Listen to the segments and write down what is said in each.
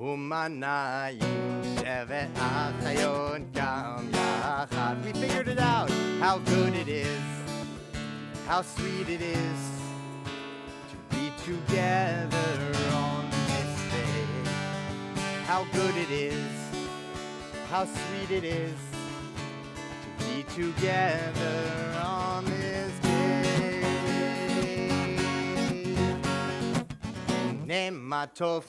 Umanayim shevet achayot gam yachad. We figured it out, how good it is, how sweet it is to be together on this day. How good it is, how sweet it is to be together on this day. Nematov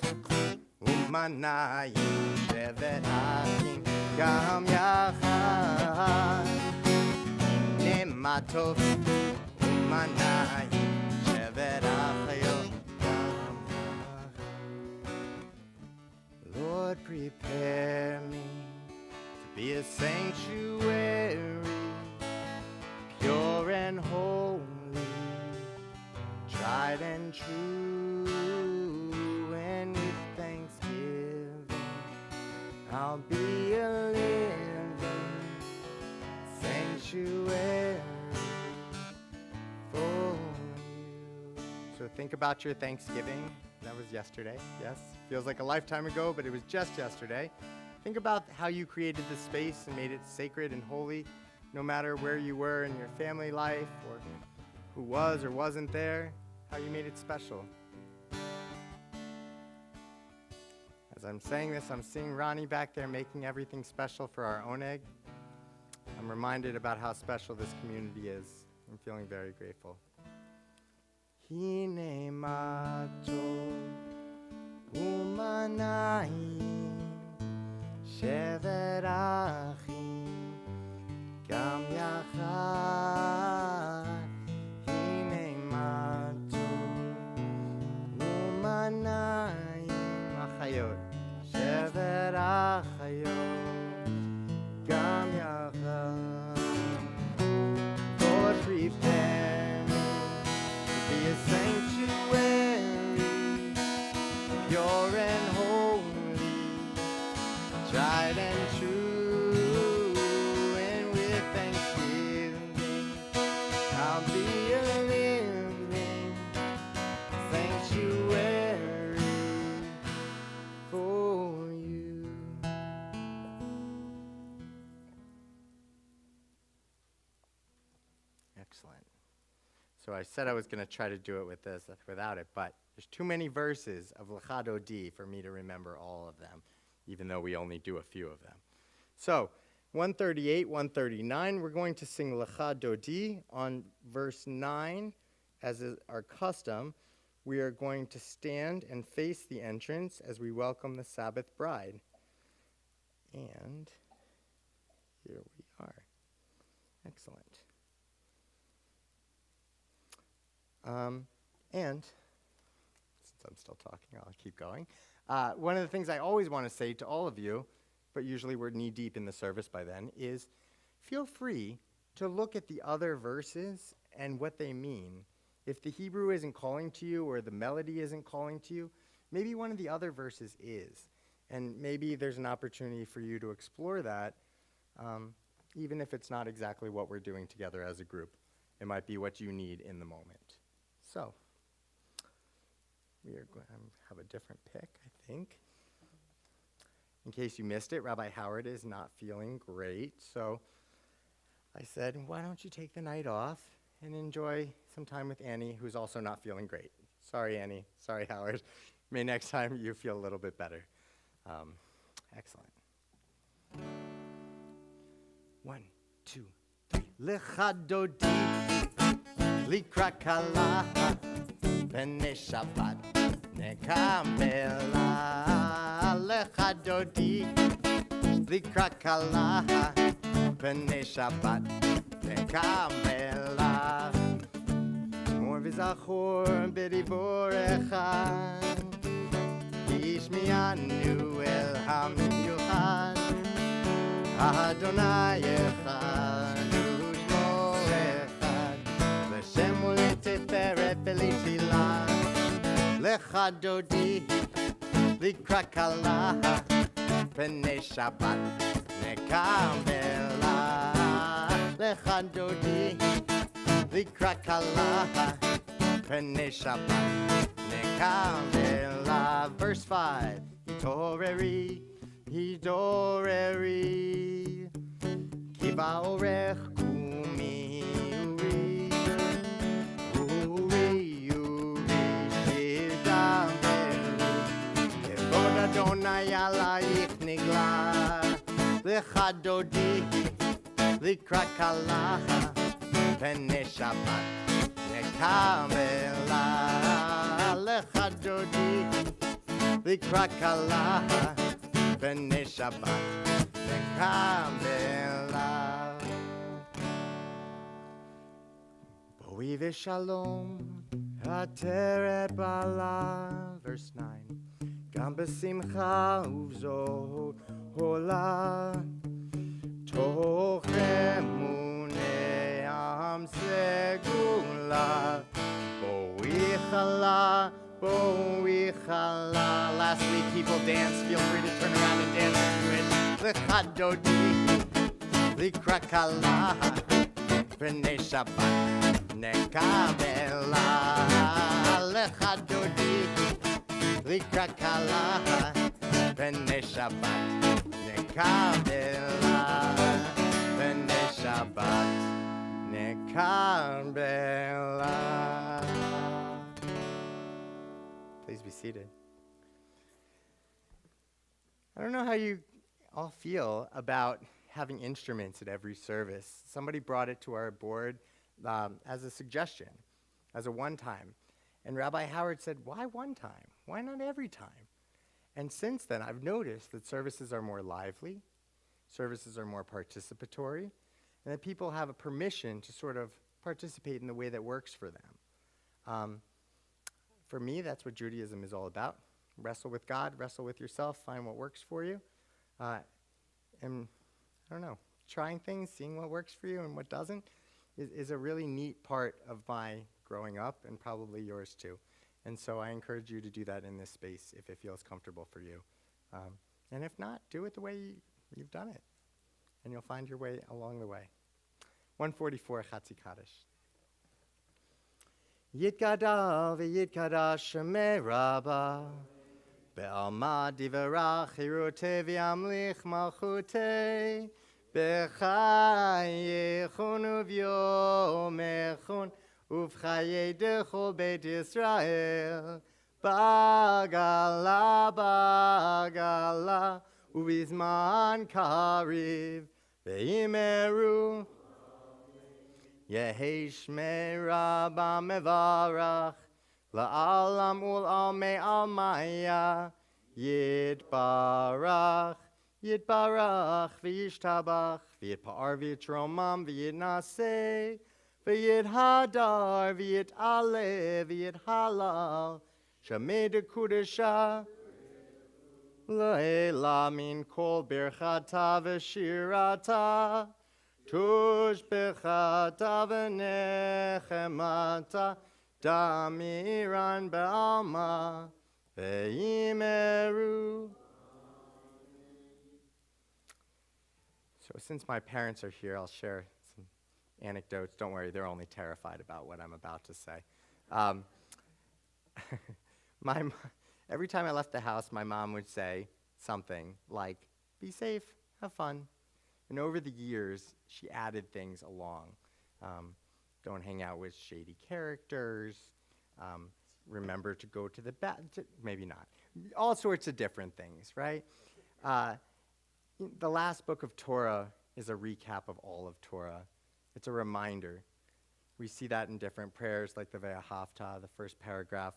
umanayim shevet achim gam yachad. Nematov umanayim shevet achayot gam yachad. Lord, prepare me to be a sanctuary, pure and holy, tried and true, and with thanksgiving I'll be a living sanctuary for you. So think about your Thanksgiving. That was yesterday, yes? Feels like a lifetime ago, but it was just yesterday. Think about how you created the space and made it sacred and holy, no matter where you were in your family life or who was or wasn't there, how you made it special. As I'm saying this, I'm seeing Ronnie back there making everything special for our oneg. I'm reminded about how special this community is. I'm feeling very grateful. Hine matov umanayim shevet achim gam yachad. Hine matov umanayim achayot shevet achayot gam yachad. Lord, prepare me to be a sanctuary, pure and holy, tried and true, and with thanksgiving I'll be a living sanctuary for you. Excellent. So I said I was going to try to do it with this without it, but there's too many verses of Lecha Dodi for me to remember all of them, even though we only do a few of them. So 138, 139, we're going to sing Lecha Dodi. On verse 9, as is our custom, we are going to stand and face the entrance as we welcome the Sabbath bride. And here we are. Excellent. And since I'm still talking, I'll keep going. One of the things I always want to say to all of you, but usually we're knee-deep in the service by then, is feel free to look at the other verses and what they mean. If the Hebrew isn't calling to you or the melody isn't calling to you, maybe one of the other verses is. And maybe there's an opportunity for you to explore that, even if it's not exactly what we're doing together as a group. It might be what you need in the moment. So, we are going to have a different pick, I think. In case you missed it, Rabbi Howard is not feeling great. So I said, why don't you take the night off and enjoy some time with Annie, who's also not feeling great. Sorry, Annie. Sorry, Howard. May next time you feel a little bit better. Excellent. 1, 2, 3. Lecha Dodi likra kala b'nei Shabbat nekabela. Lecha Dodi likra kala b'nei Shabbat nekabela. Mor v'zachor b'dibor echad yishmi'anu el hamiluchad. Adonai echad u'shmo echad l'shem u'leteferet v'letfilah. Lecha Dodi likra kala b'nei Shabbat nekabela. Lecha Dodi likra kala b'nei Shabbat nekabela. Verse 5. Toreri, hidoreri, kiva orech kumi uri, uri, shidam beri, kevod Adonai alayich nigla, lechadodi, likrat kalaha, pene Shabbat, nekavela, lechadodi, likrat kalaha, pene Shabbat, nekavela. Boi v'shalom, ateret bala, verse 9. Gam b'simcha uvzot hola, toch emune am segula, boi chala, boi chala. Last week people danced, feel free to turn around and dance to it. L'chadodi, likrat kalaha, p'nei Shabbat, nekavela. L'chadodi, likrat kalaha, p'nei Shabbat, nekavela. P'nei Shabbat, nekavela. Please be seated. I don't know how you all feel about having instruments at every service. Somebody brought it to our board as a suggestion, as a one-time. And Rabbi Howard said, why one time? Why not every time? And since then, I've noticed that services are more lively, services are more participatory, and that people have a permission to sort of participate in the way that works for them. For me, that's what Judaism is all about. Wrestle with God, wrestle with yourself, find what works for you. And I don't know, trying things, seeing what works for you and what doesn't is a really neat part of my growing up and probably yours too. And so I encourage you to do that in this space if it feels comfortable for you. And if not, do it the way you've done it. And you'll find your way along the way. 144, Chatzi Kaddish. Yitkada v'yitkada shemei Rabba, be'alma divarach hirutei v'yamlich malchutei, b'chayechun uv'yomechun, uv'chayei dechol beit Yisrael, bagala, bagala, uv'izman kariv, ve'imeru, Yehi Shmei Rabba Mevarach, La'alam Ul'amei Almaya, Yitbarach, Yitbarach, V'yishtabach, V'yitpa'ar V'yitromam, V'yitnaseh, V'yithadar, V'yit'aleh, V'yithalal, Shemei Dekudesha, Le'ela min kol birchata v'shirata, Tush bechata v'nechemata, damiran be'alma, ve'imeru. So since my parents are here, I'll share some anecdotes. Don't worry, they're only terrified about what I'm about to say. Every time I left the house, my mom would say something like, be safe, have fun. And over the years, she added things along. Don't hang out with shady characters. Remember to go to the maybe not. All sorts of different things, right? The last book of Torah is a recap of all of Torah. It's a reminder. We see that in different prayers, like the Ve'ahavta. The first paragraph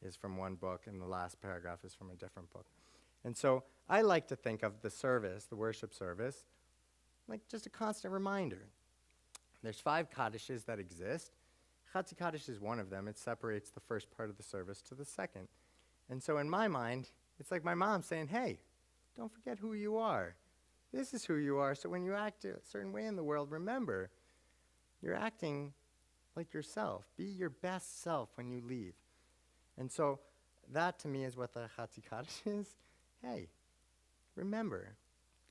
is from one book, and the last paragraph is from a different book. And so I like to think of the service, the worship service, like just a constant reminder. There's 5 Kaddishes that exist. Chatzi Kaddish is one of them. It separates the first part of the service to the second. And so in my mind, it's like my mom saying, hey, don't forget who you are. This is who you are. So when you act a certain way in the world, remember, you're acting like yourself. Be your best self when you leave. And so that to me is what the Chatzi Kaddish is. Hey, remember,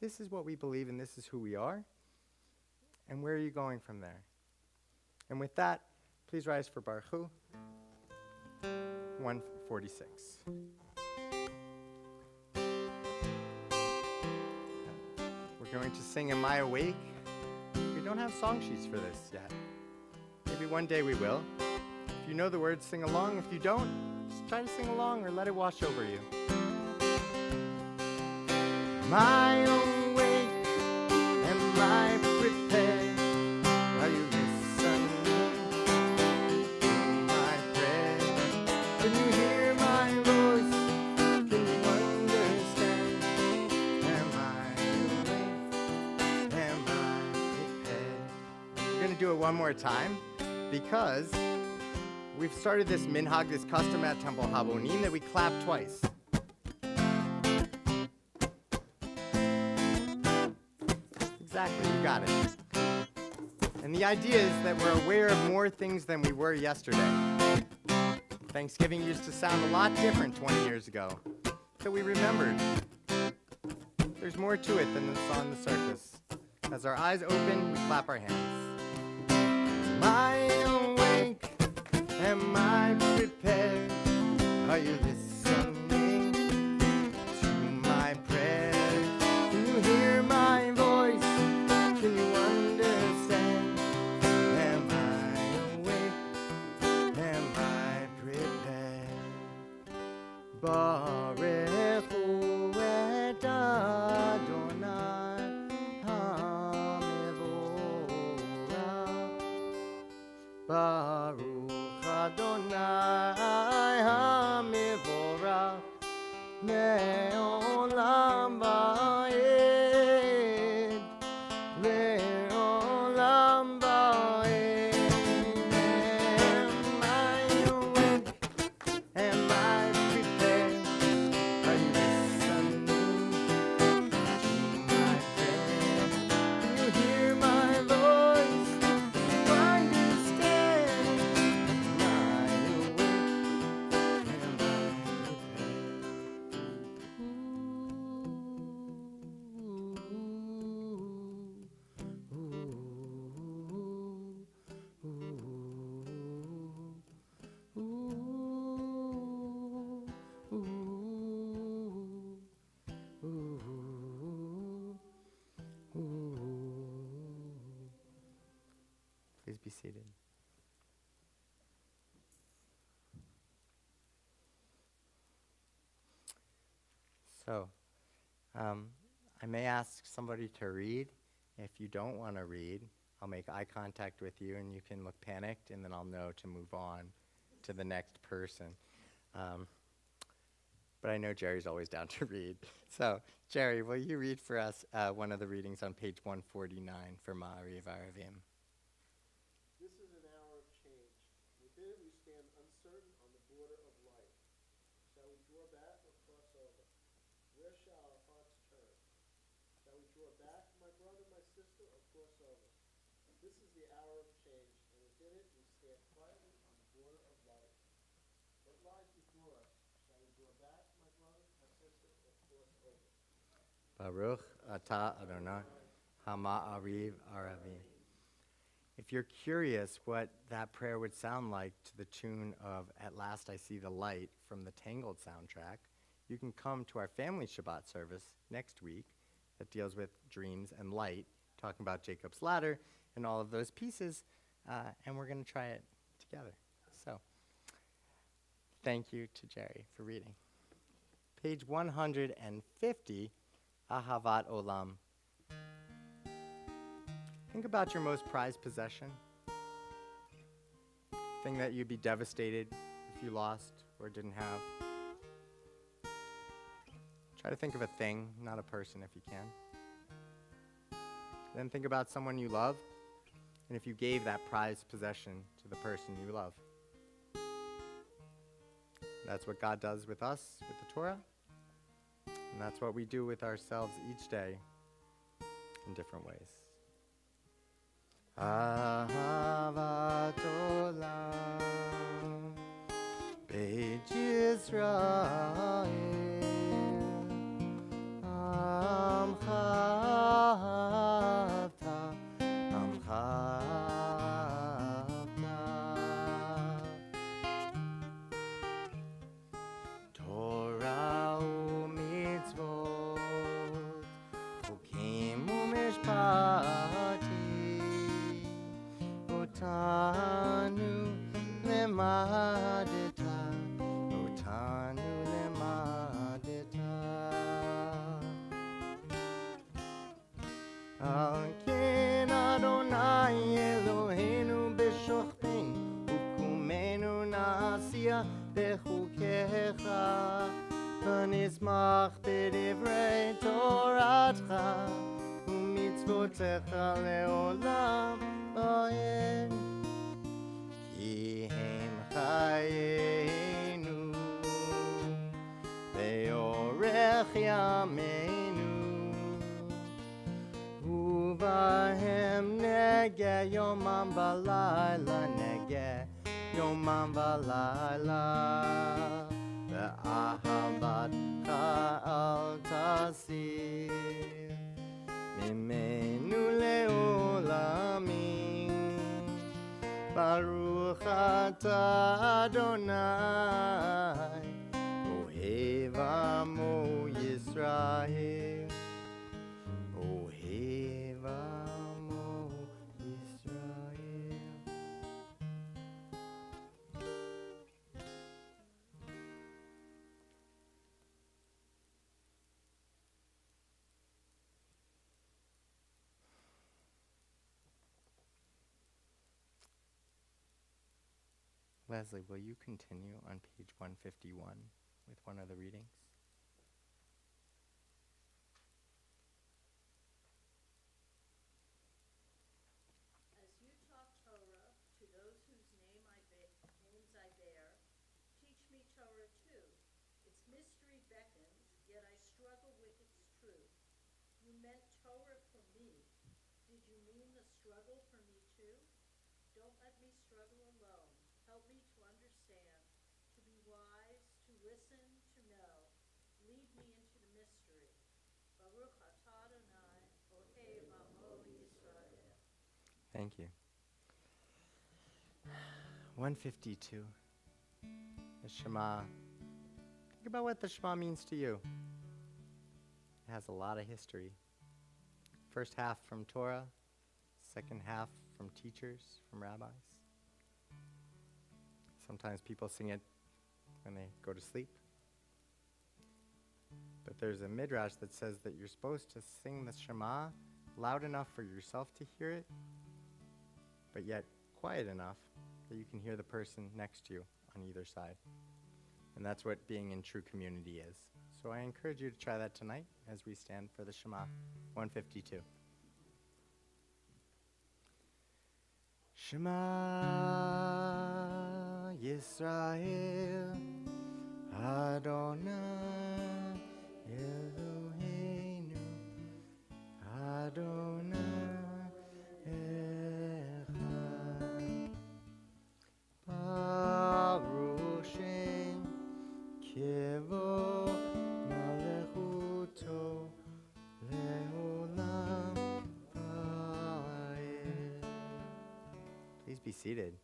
this is what we believe and this is who we are. And where are you going from there? And with that, please rise for Baruch Hu. 146. We're going to sing Am I Awake? We don't have song sheets for this yet. Maybe one day we will. If you know the words, sing along. If you don't, just try to sing along or let it wash over you. Am I awake? Am I prepared? Are you listening to my prayer? Can you hear my voice? Can you understand? Am I awake? Am I prepared? We're going to do it one more time because we've started this minhag, this custom at Temple Habonim, that we clap twice. Exactly, you got it. And the idea is that we're aware of more things than we were yesterday. Thanksgiving used to sound a lot different 20 years ago. So we remembered. There's more to it than what's on the surface. As our eyes open, we clap our hands. Am I awake? Am I prepared? Are you listening to my prayer? Can you hear my voice? Can you understand? Am I awake? Am I prepared? Baruch hu et Adonai HaMevorach. Baruch Adonai HaMevorach Le'olam va'ed. Le'olam va'ed. Am I awake? Am I prepared? Are you listening to my prayer? Can you hear my voice? Do you understand? Am I awake? Am I Please be seated. So, I may ask somebody to read. If you don't want to read, I'll make eye contact with you and you can look panicked, and then I'll know to move on to the next person. But I know Jerry's always down to read. So, Jerry, will you read for us one of the readings on page 149 for Ma'ariv Aravim? This is an hour of change. Within it we stand uncertain on the border of life. Shall we draw back or cross over? Where shall our hearts turn? Shall we draw back, my brother, my sister, or cross over? This is the hour of change, and within it we stand quietly on the border of life. What lies before us? Shall we draw back, my brother, my sister, or cross over? Baruch atah Adonai Hama'ariv Aravim. If you're curious what that prayer would sound like to the tune of At Last I See the Light from the Tangled soundtrack, you can come to our family Shabbat service next week that deals with dreams and light, talking about Jacob's ladder and all of those pieces, and we're going to try it together. So, thank you to Jerry for reading. Page 150, Ahavat Olam. Think about your most prized possession. Thing that you'd be devastated if you lost or didn't have. Try to think of a thing, not a person if you can. Then think about someone you love, and if you gave that prized possession to the person you love. That's what God does with us, with the Torah, and that's what we do with ourselves each day in different ways. Ahavat Olam Beit Yisrael Amcha Avta Amcha Avta Torah u'mitzvot Chukim Al ken Adonai Eloheinu b'shochbeinu ukumenu na'asiyah bechukecha v'nismach b'divrei Toratcha u'mitzvotecha le'olam va'ed ki hem chayenu ve'orech yameinu Uvahem nege yomam v'layla nege yomam v'layla ve'ahavatcha al tasir mimenu le'olamim Baruch atah Adonai Ohev amo Yisrael Ohev amo Yisrael. Leslie, will you continue on page 151 with one of the readings? As you taught Torah to those whose names I bear, teach me Torah too. Its mystery beckons, yet I struggle with its truth. You meant Torah for me. Did you mean the struggle for me too? Don't let me struggle alone. Help me to understand, to be wise, to listen, to know. Lead me into the mystery. Baruch atah Adonai, Ohev amo Yisrael. Thank you. 152. The Shema. Think about what the Shema means to you. It has a lot of history. First half from Torah, second half from teachers, from rabbis. Sometimes people sing it when they go to sleep. But there's a midrash that says that you're supposed to sing the Shema loud enough for yourself to hear it, but yet quiet enough that you can hear the person next to you on either side. And that's what being in true community is. So I encourage you to try that tonight as we stand for the Shema. 152. Shema Yisrael Adonai Eloheinu Adonai Echad Baruch Shem Kivod Malechuto Leolam Va'ed. Please be seated.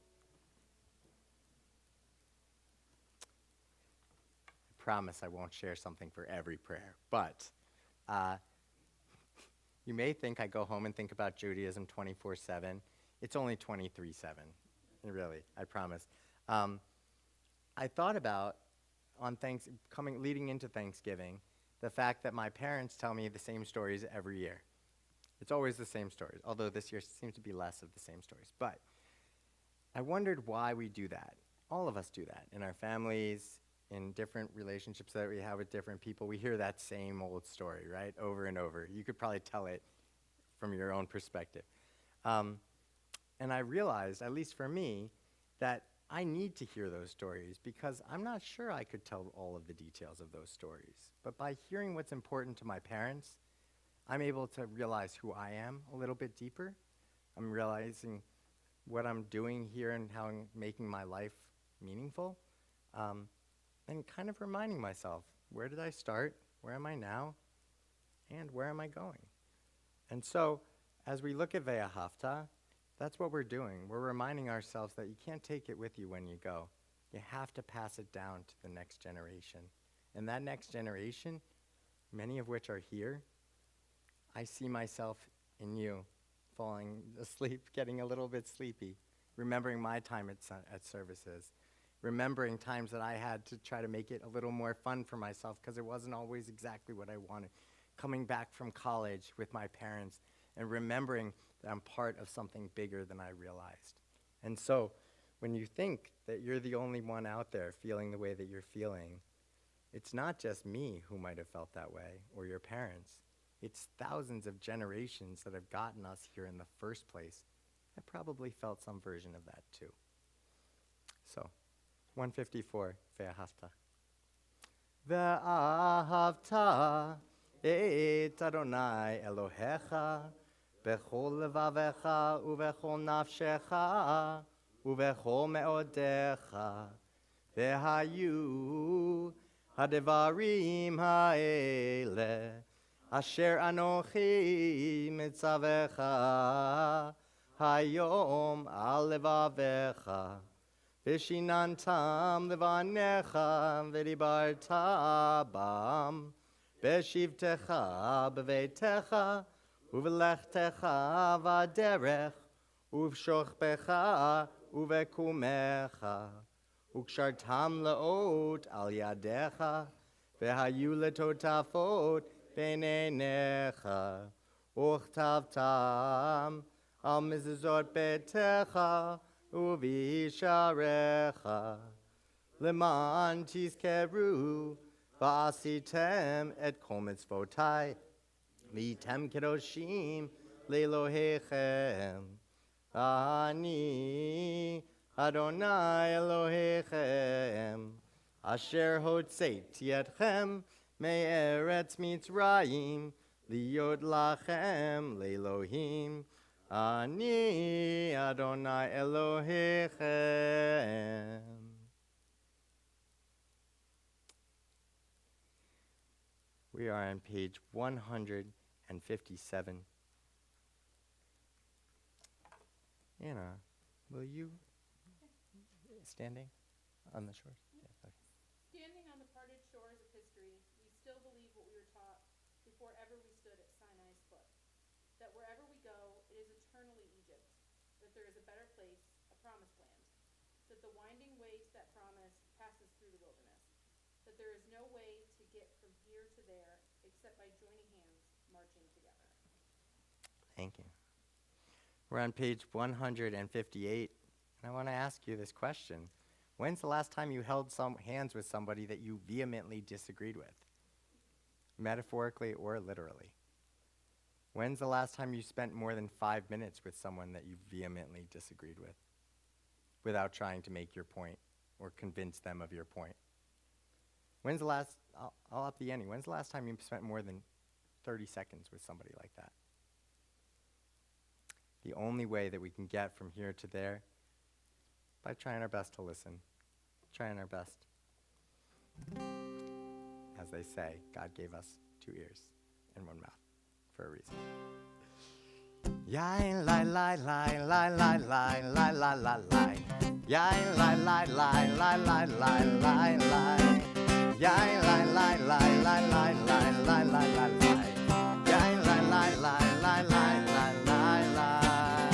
I promise I won't share something for every prayer, but you may think I go home and think about Judaism 24/7. It's only 23/7, really, I promise. I thought about leading into Thanksgiving, the fact that my parents tell me the same stories every year. It's always the same stories, although this year seems to be less of the same stories. But I wondered why we do that. All of us do that in our families, in different relationships that we have with different people. We hear that same old story, right, over and over. You could probably tell it from your own perspective. And I realized, at least for me, that I need to hear those stories because I'm not sure I could tell all of the details of those stories. But by hearing what's important to my parents, I'm able to realize who I am a little bit deeper. I'm realizing what I'm doing here and how I'm making my life meaningful. And kind of reminding myself, where did I start? Where am I now? And where am I going? And so, as we look at Ve'ahavta, that's what we're doing. We're reminding ourselves that you can't take it with you when you go. You have to pass it down to the next generation. And that next generation, many of which are here, I see myself in you, falling asleep, getting a little bit sleepy, remembering my time at services, remembering times that I had to try to make it a little more fun for myself because it wasn't always exactly what I wanted, coming back from college with my parents and remembering that I'm part of something bigger than I realized. And so when you think that you're the only one out there feeling the way that you're feeling, it's not just me who might have felt that way, or your parents. It's thousands of generations that have gotten us here in the first place that probably felt some version of that too. So, 154, Ve'ahavta. Ve'ahavta et Adonai Elohecha bechol levavecha uvechol nafshecha uvechol meodecha ve'hayu hadevarim ha'ele asher anochi mitzavecha hayom al levavecha Vishinantam levanecha v'dibarta bam beshivtecha b'veitecha uvelechtecha v'aderech uvshochbecha uvekumecha ukshartam leot al yadecha v'hayu letotafot b'neinecha uchtavtam al mizuzot betecha Uvisharecha Leman Tizkeru Va'asitem et kol mitzvotai V'item kedoshim Le'Elohechem Ani Adonai Elohechem Asher hotzeiti etchem Me'eretz Mitzrayim Liot lachem Le'Elohim Ani Adonai Elohechem. We are on page 157. Anna, will you standing on the shores? Yeah, okay. Standing on the parted shores of history, we still believe what we were taught before ever we stood at Sinai's foot. That wherever we go, it is eternally Egypt, that there is a better place, a promised land, that the winding way to that promise passes through the wilderness, that there is no way to get from here to there except by joining hands, marching together. Thank you. We're on page 158, and I want to ask you this question. When's the last time you held hands with somebody that you vehemently disagreed with? Metaphorically or literally? When's the last time you spent more than 5 minutes with someone that you vehemently disagreed with without trying to make your point or convince them of your point? When's the last, I'll up the ante, when's the last time you spent more than 30 seconds with somebody like that? The only way that we can get from here to there, by trying our best to listen, trying our best. As they say, God gave us 2 ears and 1 mouth. For a reason. Yai lai lai lai lai lai lai lai lai lai lai. Yai lai lai lai lai lai lai lai lai. Yai lai lai lai lai lai lai lai lai lai lai. Yai lai lai lai lai lai lai lai lai.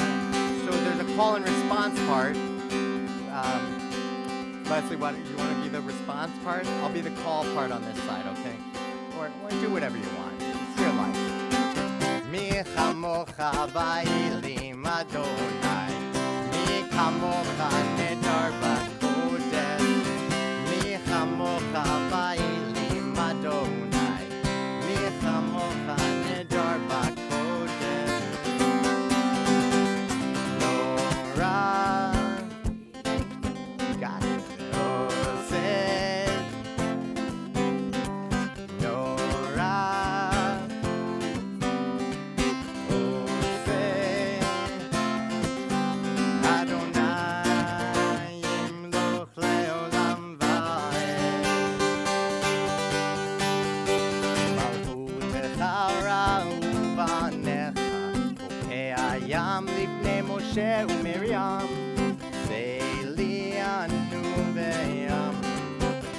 So there's a call and response part. Leslie, what, you want to be the response part? I'll be the call part on this side, okay? Or do whatever you want. It's your life. Mi chamocha ba'ilim Adonai, mi chamocha nedar b'kodesh. Mi chamocha ba'ilim Adonai, mi chamocha nedar b'kodesh. Nora, you got it. Yam lifnei Moshe uMiriam, ve'lianu ve'yam,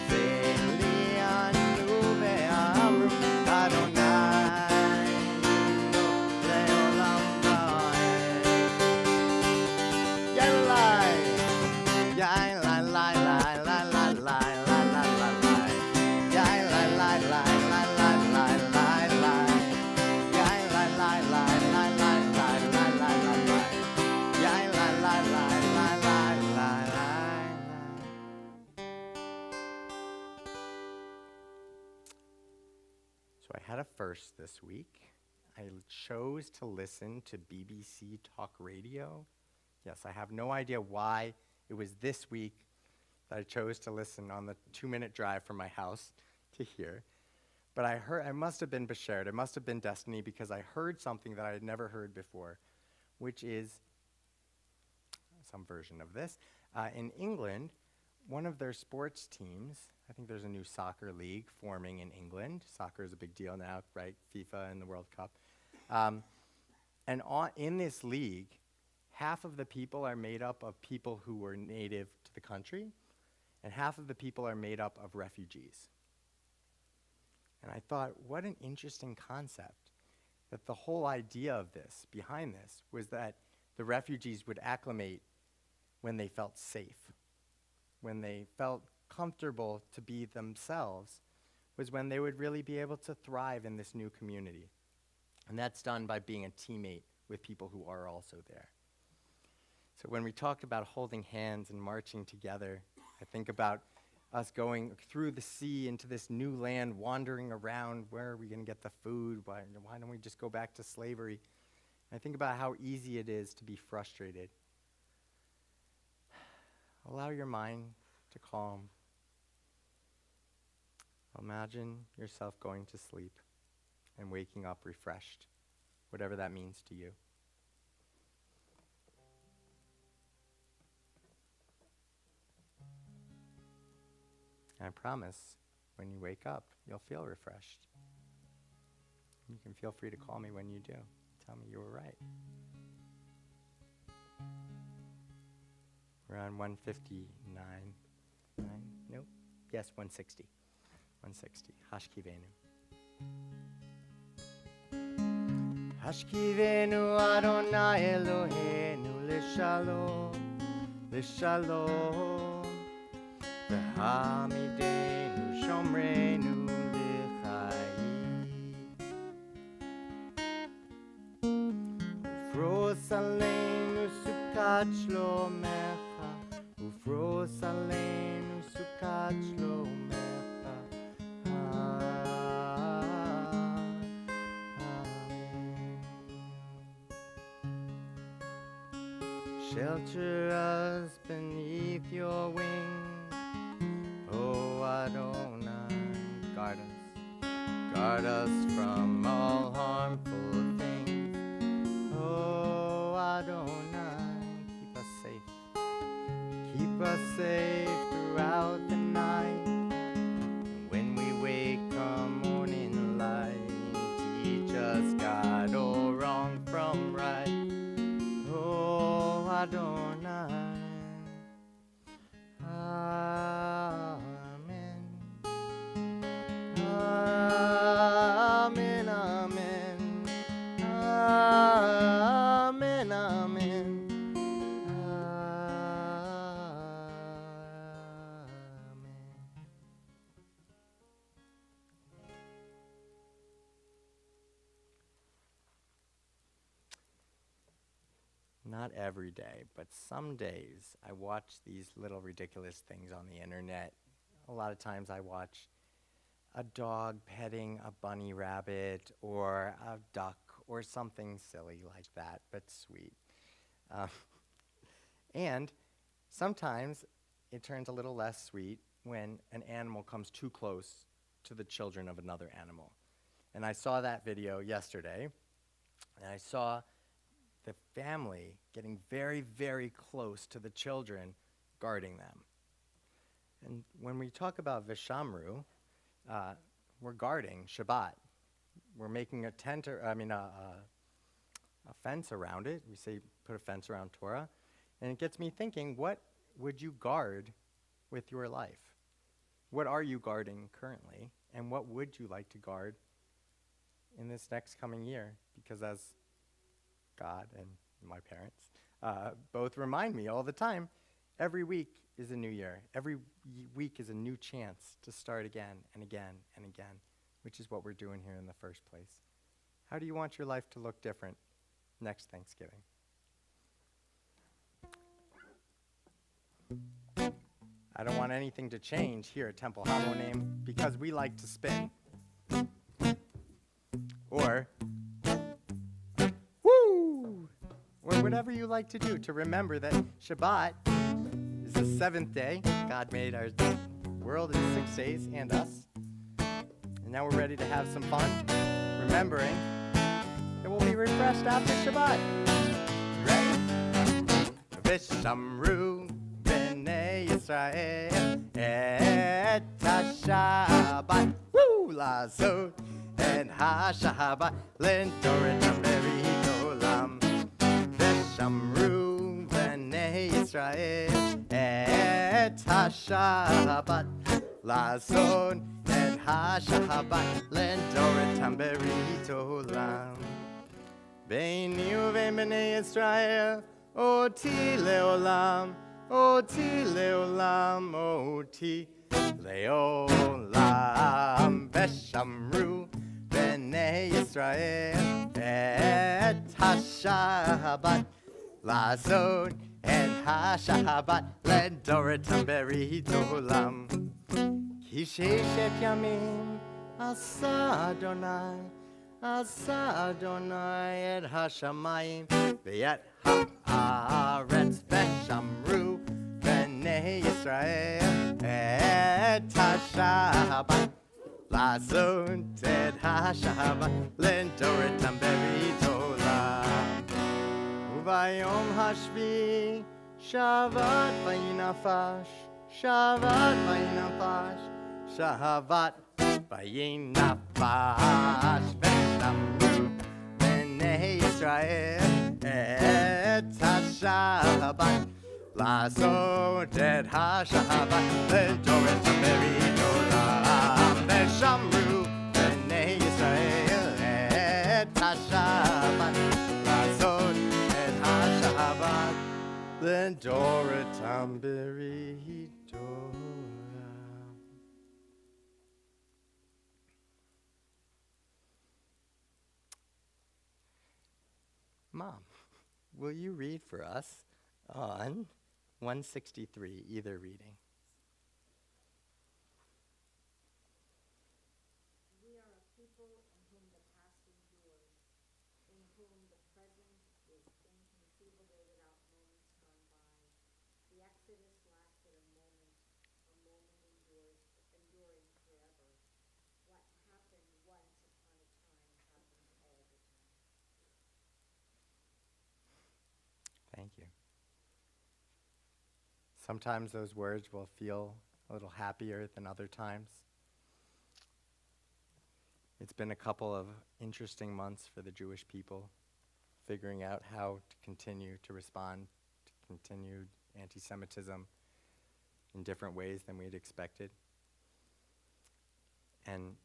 ve'lianu ve'amru, Adonai le'olam va'ed. Yalai, yai lai lai lai lai lai lai lai lai lai, yai lai lai lai lai lai lai lai lai, yai lai lai lai lai lai. first this week. I chose to listen to BBC Talk Radio. Yes, I have no idea why it was this week that I chose to listen on the 2-minute drive from my house to here. But I must have been B'Shared, it must have been destiny, because I heard something that I had never heard before, which is some version of this. In England, one of their sports teams, I think there's a new soccer league forming in England. Soccer is a big deal now, right? FIFA and the World Cup. In this league, half of the people are made up of people who were native to the country, and half of the people are made up of refugees. And I thought, what an interesting concept, that the whole idea of this, behind this, was that the refugees would acclimate when they felt safe, when they felt comfortable to be themselves, was when they would really be able to thrive in this new community. And that's done by being a teammate with people who are also there. So when we talk about holding hands and marching together, I think about us going through the sea into this new land, wandering around. Where are we going to get the food? Why don't we just go back to slavery? I think about how easy it is to be frustrated. Allow your mind to calm. Imagine yourself going to sleep and waking up refreshed, whatever that means to you. I promise, when you wake up, you'll feel refreshed. You can feel free to call me when you do. Tell me you were right. We're on 159. Nope. Yes, 160. 160. Hashkivenu. Hashkivenu Adonai Eloheinu L'Shalom, L'Shalom. V'hamidenu Shomrenu L'Chayim. Ufros Aleinu Sukat Shlomecha, Ufros Aleinu Sukat Shlomecha. Amen. Shelter us beneath your wings, O Adonai, guard us from all harmful things. O Adonai, keep us safe throughout the night. And when we wake come morning light, teach us, God, all wrong from right. O Adonai. Amen, amen, amen, amen, amen. Not every day, but some days I watch these little ridiculous things on the internet. A lot of times I watch a dog petting a bunny rabbit or a duck or something silly like that, but sweet. And sometimes it turns a little less sweet when an animal comes too close to the children of another animal. And I saw that video yesterday, and I saw the family getting very, very close to the children, guarding them. And when we talk about Vishamru, we're guarding Shabbat. We're making a tent, a fence around it. We say put a fence around Torah. And it gets me thinking, what would you guard with your life? What are you guarding currently? And what would you like to guard in this next coming year? Because as God and my parents both remind me all the time, every week is a new year. Every week is a new chance to start again and again and again, which is what we're doing here in the first place. How do you want your life to look different next Thanksgiving? I don't want anything to change here at Temple Harmonim because we like to spin. or woo, or whatever you like to do to remember that Shabbat is the seventh day. God made our world in 6 days and us. And now we're ready to have some fun, remembering that we'll be refreshed after Shabbat. Ready? Vishamru b'nei Yisrael et ha-Shabbat woo lazot et ha-Shabbat lendoret hamerit olam. Vishamru b'nei Yisrael et ha-Shabbat lazot et ha-Shabbat lendoret hamerit olam. Beini uvein b'nei Yisrael Oti leolam, oti leolam, oti leolam. Veshamru b'nei Yisrael et ha-Shabbat lazot et ha-Shabbat ledoretam berit olam. Ki sheshet yamim asa Adonai, asa Adonai et ha-shamayim ve'et ha'aretz veshamru b'nei Yisrael et ha-Shabbat lazot et ha-Shabbat lendoretam berit olam. Uvayom hashvi shavat vayinafash, shavat vayinafash, shavat vayinafash veshamru b'nei Yisrael et ha-Shabbat lazot et ha-Shabbat lendoret hamerit olam. Veshamru b'nei Yisrael et ha-Shabbat lazot et ha-Shabbat lendoret hamerit olam. Mom, will you read for us on 163, either reading? We are a people in whom the past endures, in whom the present is inconceivable without moments gone by. The Exodus lasted a moment endures, enduring forever. What happened once upon a time happens all the time. Thank you. Sometimes those words will feel a little happier than other times. It's been a couple of interesting months for the Jewish people, figuring out how to continue to respond to continued anti-Semitism in different ways than we'd expected. And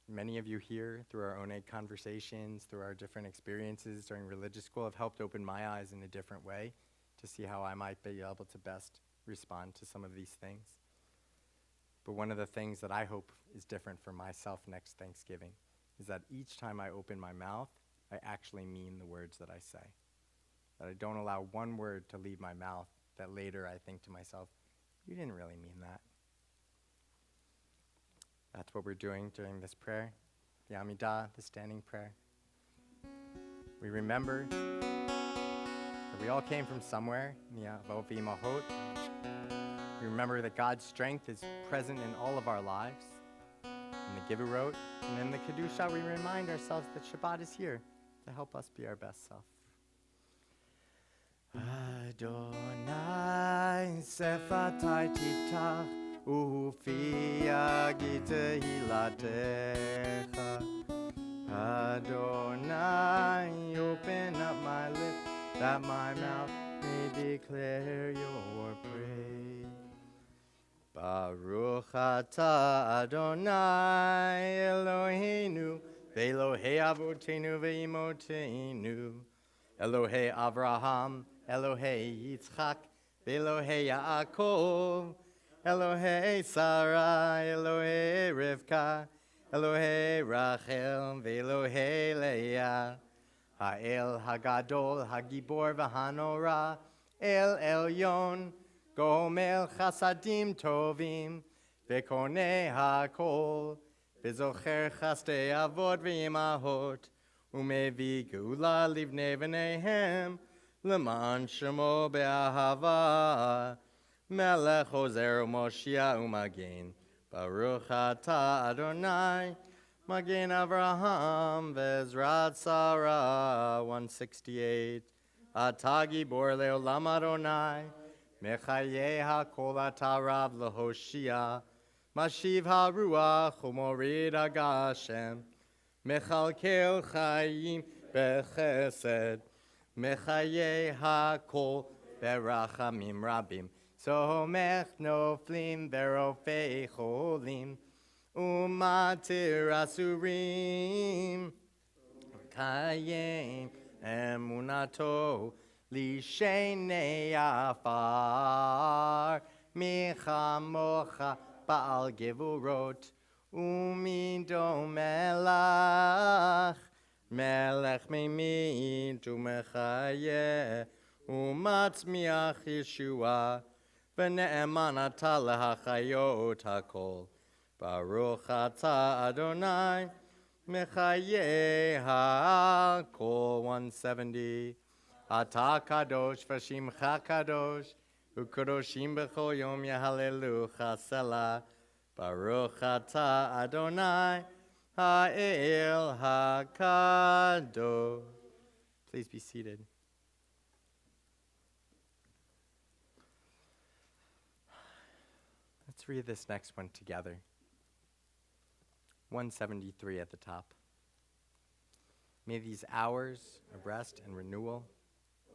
many of you here, through our own egg conversations, through our different experiences during religious school, have helped open my eyes in a different way to see how I might be able to best respond to some of these things. But one of the things that I hope is different for myself next Thanksgiving is that each time I open my mouth, I actually mean the words that I say. That I don't allow one word to leave my mouth that later I think to myself, you didn't really mean that. That's what we're doing during this prayer, the Amidah, the standing prayer. We remember that we all came from somewhere, Avot v'Imahot. We remember that God's strength is present in all of our lives. In the Givurot and in the Kedusha, we remind ourselves that Shabbat is here to help us be our best self. Adonai sefatai titach ufi agite hilatecha. Adonai, open up my lips that my mouth may declare your praise. Baruch atah Adonai Eloheinu ve'Elohei avotenu ve'imotenu Elohei Avraham, Elohei Yitzchak, ve'Elohei Yaakov, Elohei Sarah, Elohei Rivka, Elohei Rachel, ve'Elohei Leah, Ha'el Hagadol, Hagibor v'Hanora, El Elyon, Gomel Chasadim Tovim, Ve'Konei HaKol, V'zocher chastei avot v'imahot, u'mevi geula livnei v'neihem, l'man shemo be'ahava, melech ozer u'moshia u'magen, Baruch atah Adonai, Magen Avraham v'ezrat Sarah. 168. Atah gibor le'olam Adonai, Mechayeh ha'kol atah Rav lehoshia, Mashiv ha'ruach u'morid ha'gashem, Mechalkel chayim bechesed, Mechayeh ha'kol berachamim rabim, Somech noflim verofei cholim, Umatir asurim, Kayem emunato, Lishenei afar, Michamocha ba'al gevurot, Umido melach, Melech mimit umechayeh, Umatzmiach Yeshua, V'ne'eman atah lehachayot hakol, Baruch atah Adonai, Mechayeh hakol. 170. Atah kadosh v'shimcha kadosh, u'kadoshim b'chol yom yahallelucha selah. Baruch atah Adonai, ha'el hakadosh. Please be seated. Let's read this next one together. 173 at the top. May these hours of rest and renewal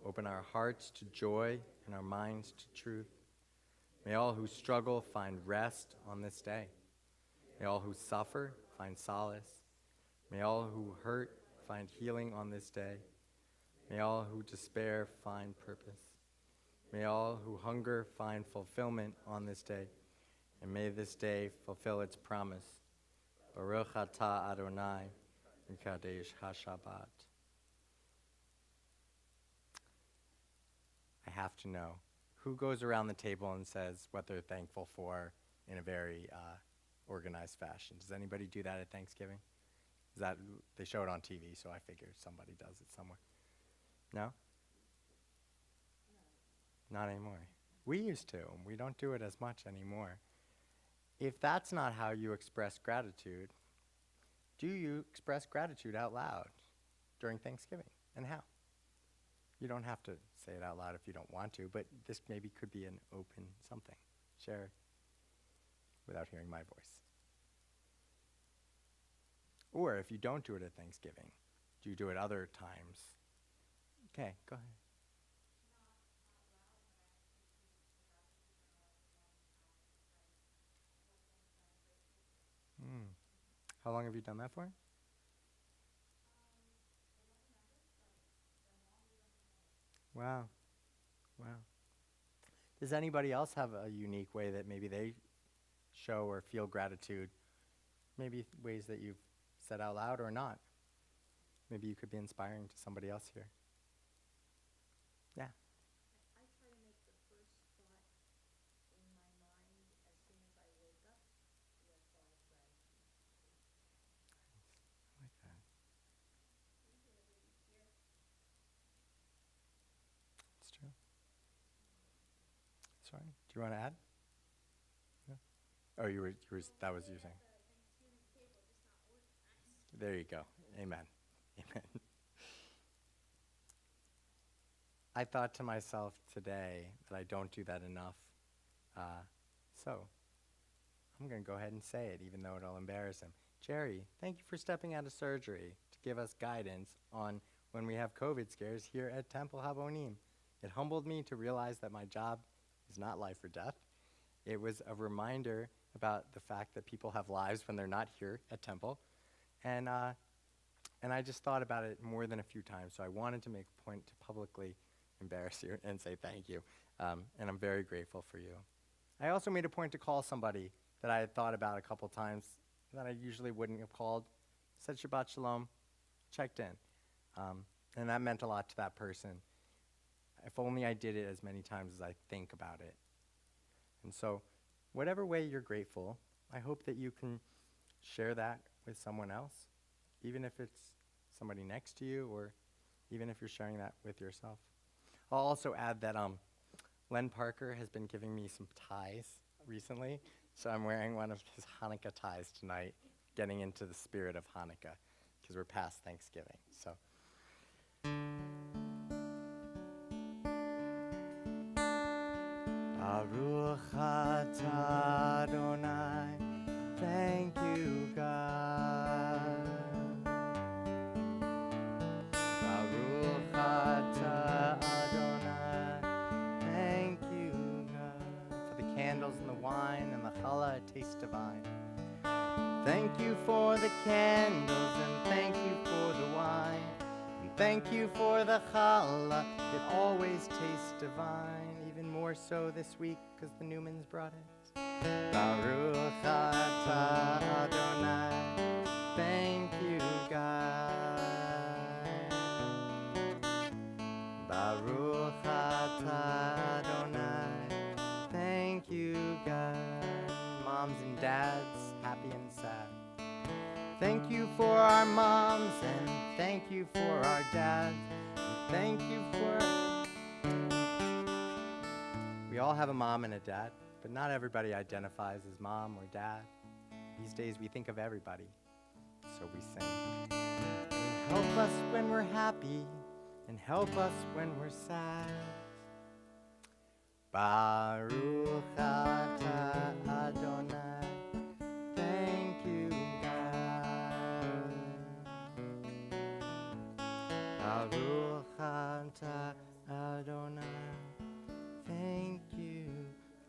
open our hearts to joy and our minds to truth. May all who struggle find rest on this day. May all who suffer find solace. May all who hurt find healing on this day. May all who despair find purpose. May all who hunger find fulfillment on this day. And may this day fulfill its promise. Baruch atah Adonai, Mekadesh HaShabbat. I have to know, who goes around the table and says what they're thankful for in a very organized fashion? Does anybody do that at Thanksgiving? They show it on TV, so I figure somebody does it somewhere. No? Not anymore. We used to. We don't do it as much anymore. If that's not how you express gratitude, do you express gratitude out loud during Thanksgiving? And how? You don't have to say it out loud if you don't want to, but this maybe could be an open something. Share without hearing my voice. Or if you don't do it at Thanksgiving, do you do it other times? Okay, go ahead. How long have you done that for? Wow. Wow. Does anybody else have a unique way that maybe they show or feel gratitude? Maybe ways that you've said out loud or not? Maybe you could be inspiring to somebody else here. Yeah. I try to make the first thought in my mind as soon as I wake up with gratitude. I like that. It's true. Sorry. Do you want to add? No? Oh, that was you saying. There you go. Amen. Amen. I thought to myself today that I don't do that enough. So I'm going to go ahead and say it, even though it'll embarrass him. Jerry, thank you for stepping out of surgery to give us guidance on when we have COVID scares here at Temple Habonim. It humbled me to realize that my job is not life or death. It was a reminder about the fact that people have lives when they're not here at Temple. And I just thought about it more than a few times, so I wanted to make a point to publicly embarrass you and say thank you. And I'm very grateful for you. I also made a point to call somebody that I had thought about a couple times that I usually wouldn't have called, said Shabbat Shalom, checked in. And that meant a lot to that person. If only I did it as many times as I think about it. And so, whatever way you're grateful, I hope that you can share that with someone else, even if it's somebody next to you or even if you're sharing that with yourself. I'll also add that Len Parker has been giving me some ties recently, so I'm wearing one of his Hanukkah ties tonight, getting into the spirit of Hanukkah, because we're past Thanksgiving. So. Baruch atah Adonai, thank you, God. Baruch atah Adonai, thank you, God. For the candles and the wine and the challah, it tastes divine. Thank you for the candles and thank you for the wine. And thank you for the challah, it always tastes divine. Even more so this week because the Newmans brought it. Baruch atah Adonai, thank you, God. Baruch atah Adonai, thank you, God. Moms and dads, happy and sad. Thank you for our moms and thank you for our dads. And thank you for... We all have a mom and a dad, but not everybody identifies as mom or dad. These days we think of everybody, so we sing. Help us when we're happy and help us when we're sad. Baruch atah Adonai, thank you, God. Baruch atah Adonai, thank you,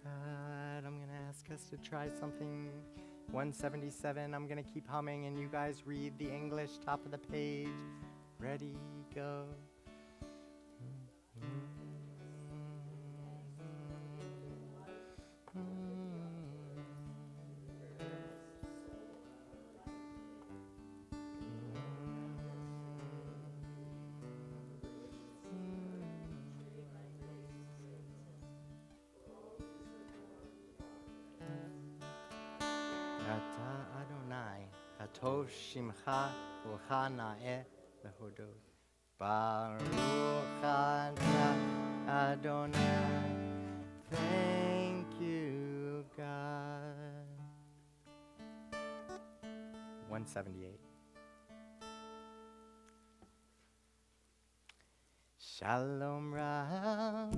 God. I'm going to ask us to try something. 177, I'm going to keep humming and you guys read the English top of the page. Ready, go. Ata Adonai, Hatov Shimcha Ucha Na'eh Lehodot. Baruch atah Adonai, thank you, God. 178. Shalom Rav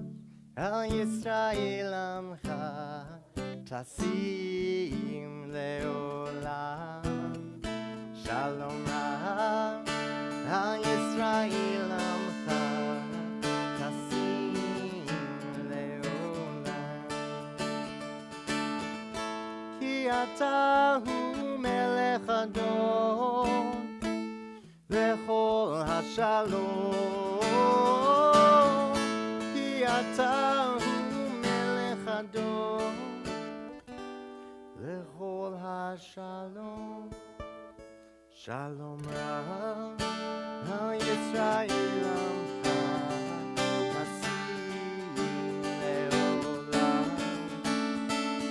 Al Yisrael Amcha Tasim Leolam. Shalom Rav Al Yisrael Amcha Tasim Leolam. Ki Ata Hu Melech Adon V'chol HaShalom. Ki Ata Hu Melech Adon V'chol HaShalom. Shalom Rav Al Yisrael Amcha Tasim Leolam.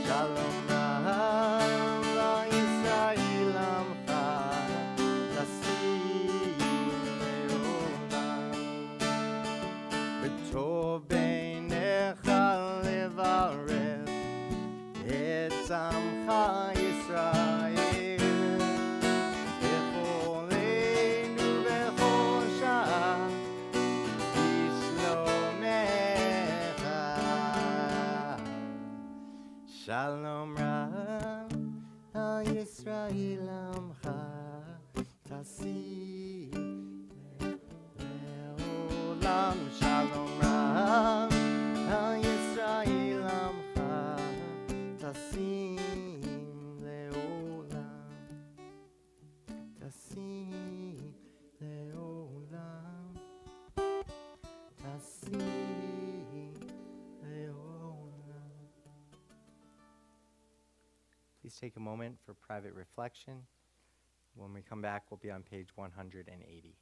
Shalom Rav Al Yisrael Amcha Tasim Leolam. B'tov beinecha levarech et Amcha Yisrael. Shalom Rav Al Yisrael Amcha Tasim Leolam. Shalom Rav Al Yisrael Amcha Tasim Leolam. Tasim Leolam. Tasim Leolam. Please take a moment for private reflection. When we come back, we'll be on page 180.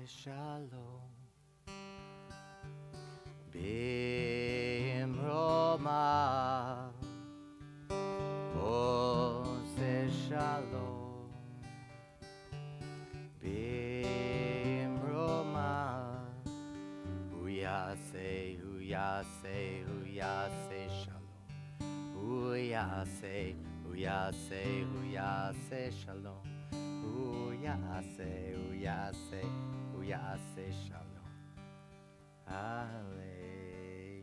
shalom bimroma ose shalom bimroma huyase huyase huyase shalom huyase huyase huyase shalom huyase huyase huyase shalom Aleinu.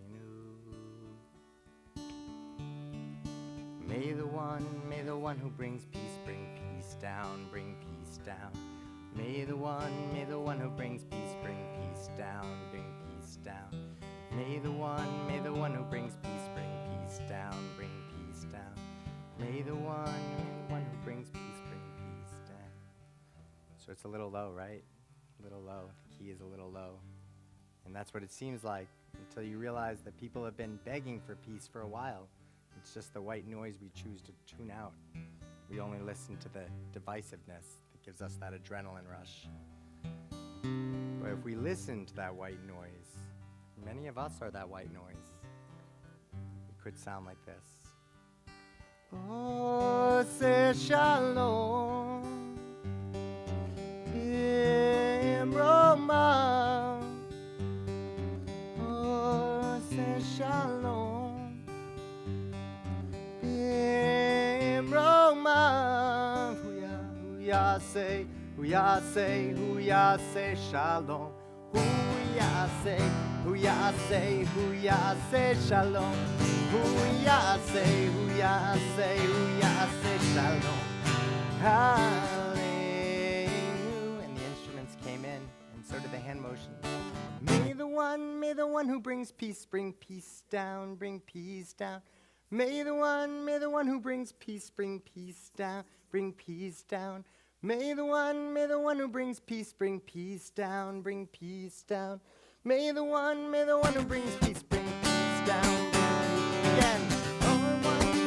May the one who brings peace bring peace down, bring peace down. May the one who brings peace bring peace down, bring peace down. May the one who brings peace bring peace down, bring peace down. May the one who brings peace bring peace down. So it's a little low, right? A little low. The key is a little low. And that's what it seems like until you realize that people have been begging for peace for a while. It's just the white noise we choose to tune out. We only listen to the divisiveness that gives us that adrenaline rush. But if we listen to that white noise, many of us are that white noise. It could sound like this. Oh, say shalom, Roma. Oh, say shalom, Roma. Huyase, huyase, huyase, shalom. Huyase, huyase, huyase, shalom. Huyase, huyase, huyase, shalom. Hallelujah. And the instruments came in, and so did the hand motions. May the one who brings peace bring peace down, bring peace down. May the one who brings peace bring peace down, bring peace down. May the one who brings peace bring peace down, bring peace down. May the one who brings peace bring peace down. Again.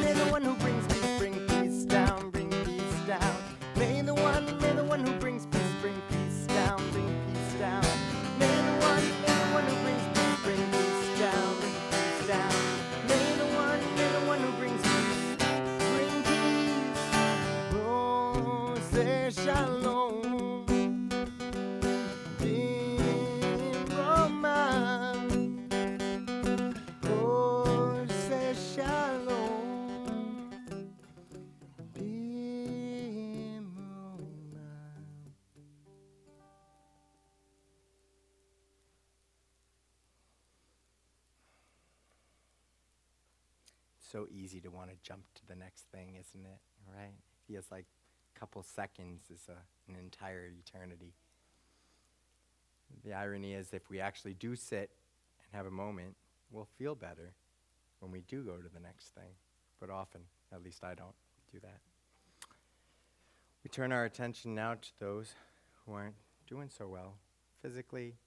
May the one who brings peace bring peace down, bring peace down. May the one who brings peace bring peace down, bring peace down. May the one who brings peace bring peace down, bring peace down. May the one who brings peace bring peace. Oh, say shalom. So easy to want to jump to the next thing, isn't it? Right? It feels like a couple seconds is an entire eternity. The irony is if we actually do sit and have a moment, we'll feel better when we do go to the next thing. But often, at least I don't do that. We turn our attention now to those who aren't doing so well, physically,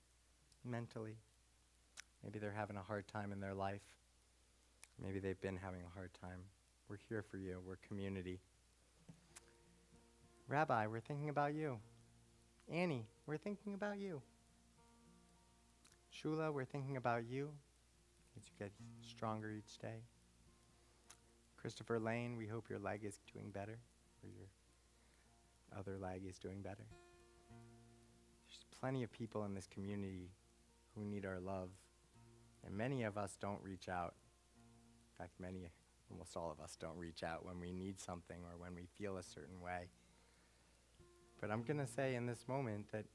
mentally. Maybe they're having a hard time in their life. Maybe they've been having a hard time. We're here for you. We're community. Rabbi, we're thinking about you. Annie, we're thinking about you. Shula, we're thinking about you as you get stronger each day. Christopher Lane, we hope your leg is doing better, or your other leg is doing better. There's plenty of people in this community who need our love, and many of us don't reach out. In fact, almost all of us don't reach out when we need something or when we feel a certain way. But I'm going to say in this moment that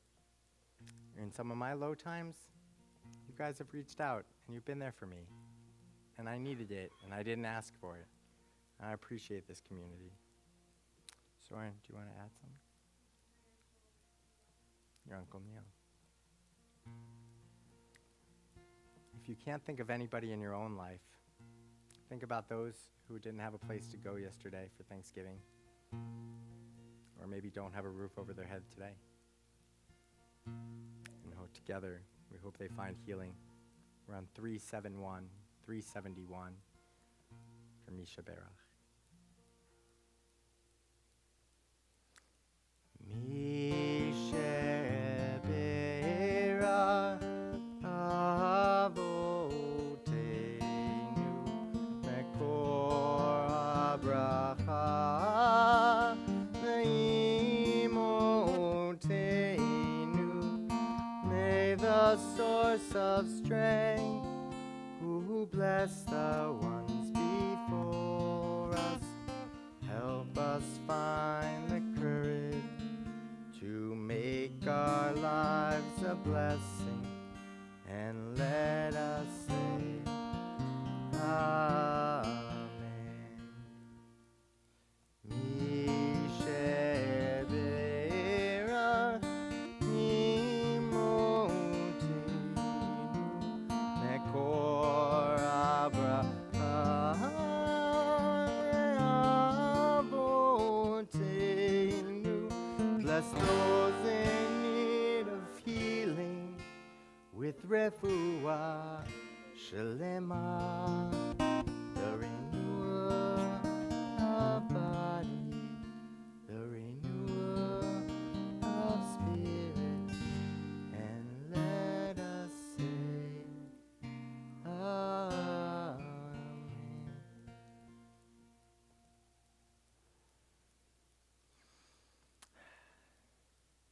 in some of my low times, you guys have reached out and you've been there for me. And I needed it and I didn't ask for it. And I appreciate this community. Soren, do you want to add something? Your Uncle Neil. If you can't think of anybody in your own life, think about those who didn't have a place to go yesterday for Thanksgiving, or maybe don't have a roof over their head today. And together, we hope they find healing. We're on 371 for Misha Berach. Misha Berach. the source of strength, who bless the ones before us. Help us find the courage to make our lives a blessing, and let us say Amen. Misheberach imotenu mekor avotenu. Bless those in need of healing with refuah shalema, the renewal of body, the renewal of spirit, and let us say Amen.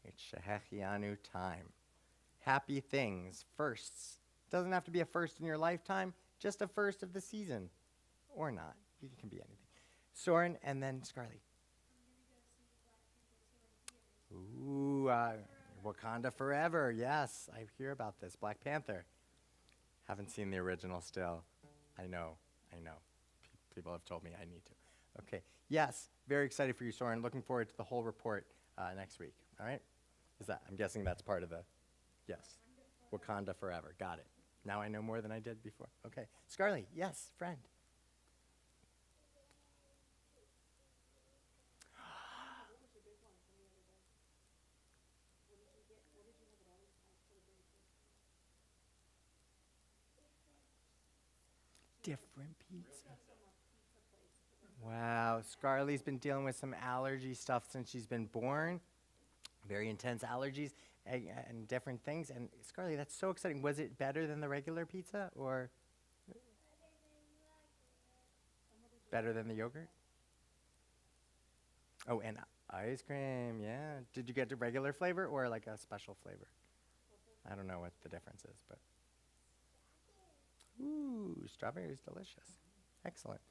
It's Shehechianu time. Happy things, firsts. Doesn't have to be a first in your lifetime, just a first of the season. Or not. It can be anything. Soren and then Scarly. Ooh, Wakanda Forever. Yes, I hear about this. Black Panther. Haven't seen the original still. I know. People have told me I need to. Okay. Yes, very excited for you, Soren. Looking forward to the whole report next week. All right? I'm guessing that's part of the, yes. Wakanda Forever. Got it. Now I know more than I did before. Okay. Scarly, yes, friend. What was your big one from the other day? What did you have at Allie's house for the very first time? Different pizza. From a pizza place. Wow. Scarly's been dealing with some allergy stuff since she's been born. Very intense allergies and different things. And Scarly, that's so exciting. Was it better than the regular pizza or better than the yogurt? Oh, and ice cream, yeah. Did you get the regular flavor or like a special flavor? I don't know what the difference is, but. Ooh, strawberry is delicious. Excellent.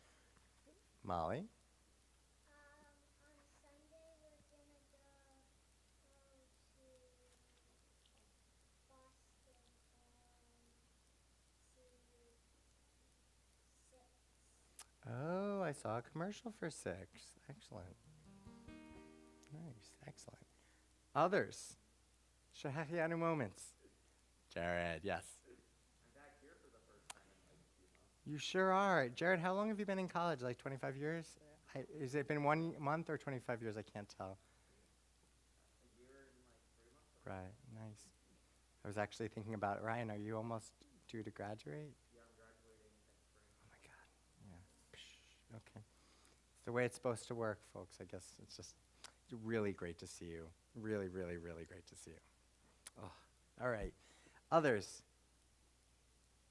Molly? On Sunday, we're gonna go to Boston to 6. Oh, I saw a commercial for 6. Excellent. Nice, excellent. Others? Shehechianu moments. Jared, yes. I'm back here for the first time in like a few months. You sure are. Jared, how long have you been in college? Like 25 years? Has it been 1 month or 25 years? I can't tell. A year and like 3 months. Right, nice. I was actually thinking about, Ryan, are you almost due to graduate? Yeah, I'm graduating next spring. Oh my God, yeah. Psh, okay. It's the way it's supposed to work, folks. I guess it's just really great to see you. Really, really, really great to see you. Oh, all right. Others.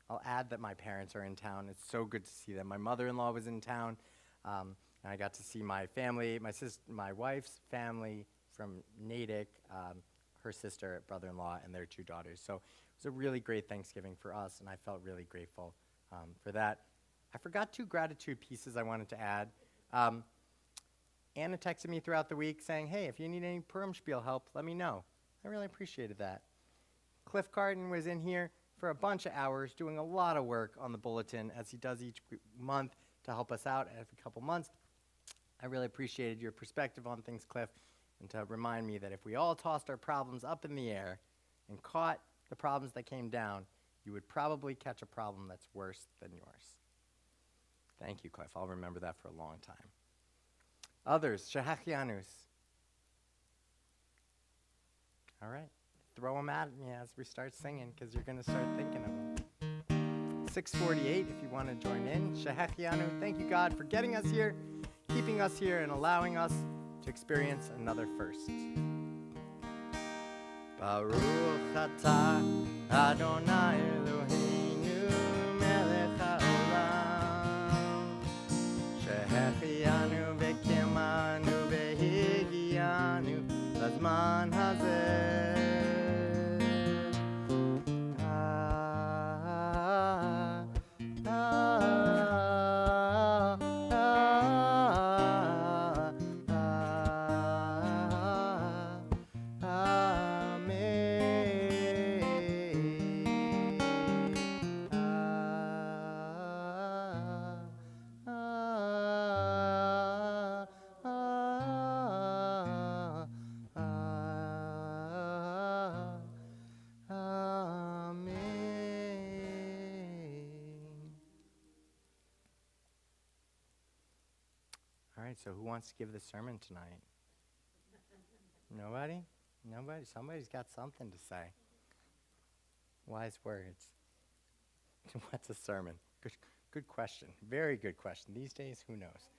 I'll add that my parents are in town. It's so good to see them. My mother-in-law was in town, and I got to see my family, my wife's family from Natick, her sister, brother-in-law, and their 2 daughters. So it was a really great Thanksgiving for us, and I felt really grateful for that. I forgot 2 gratitude pieces I wanted to add. Anna texted me throughout the week saying, hey, if you need any Purim Spiel help, let me know. I really appreciated that. Cliff Carden was in here for a bunch of hours doing a lot of work on the bulletin, as he does each month, to help us out every couple months. I really appreciated your perspective on things, Cliff, and to remind me that if we all tossed our problems up in the air and caught the problems that came down, you would probably catch a problem that's worse than yours. Thank you, Cliff. I'll remember that for a long time. Others, Shehechianus. All right. Throw them at me as we start singing, because you're going to start thinking of them. 6:48, if you want to join in. Shehechianu, thank you, God, for getting us here, keeping us here, and allowing us to experience another first. Baruch atah Adonai Eloheinu melech haolam shehechianu v'kimanu v'higianu lazman hazeh so who wants to give the sermon tonight? Nobody? Nobody? Somebody's got something to say. Wise words. What's a sermon? Good question. Very good question. These days, who knows?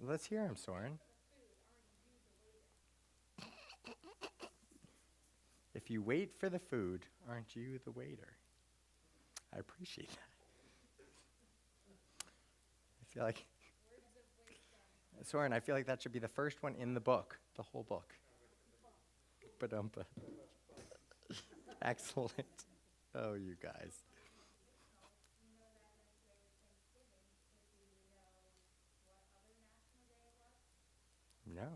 Let's hear him, Soren. If you wait for the food, aren't you the waiter? I appreciate that. I feel like, Soren, I feel like that should be the first one in the book, the whole book. Ba-dum-ba. Excellent. Oh, you guys. No.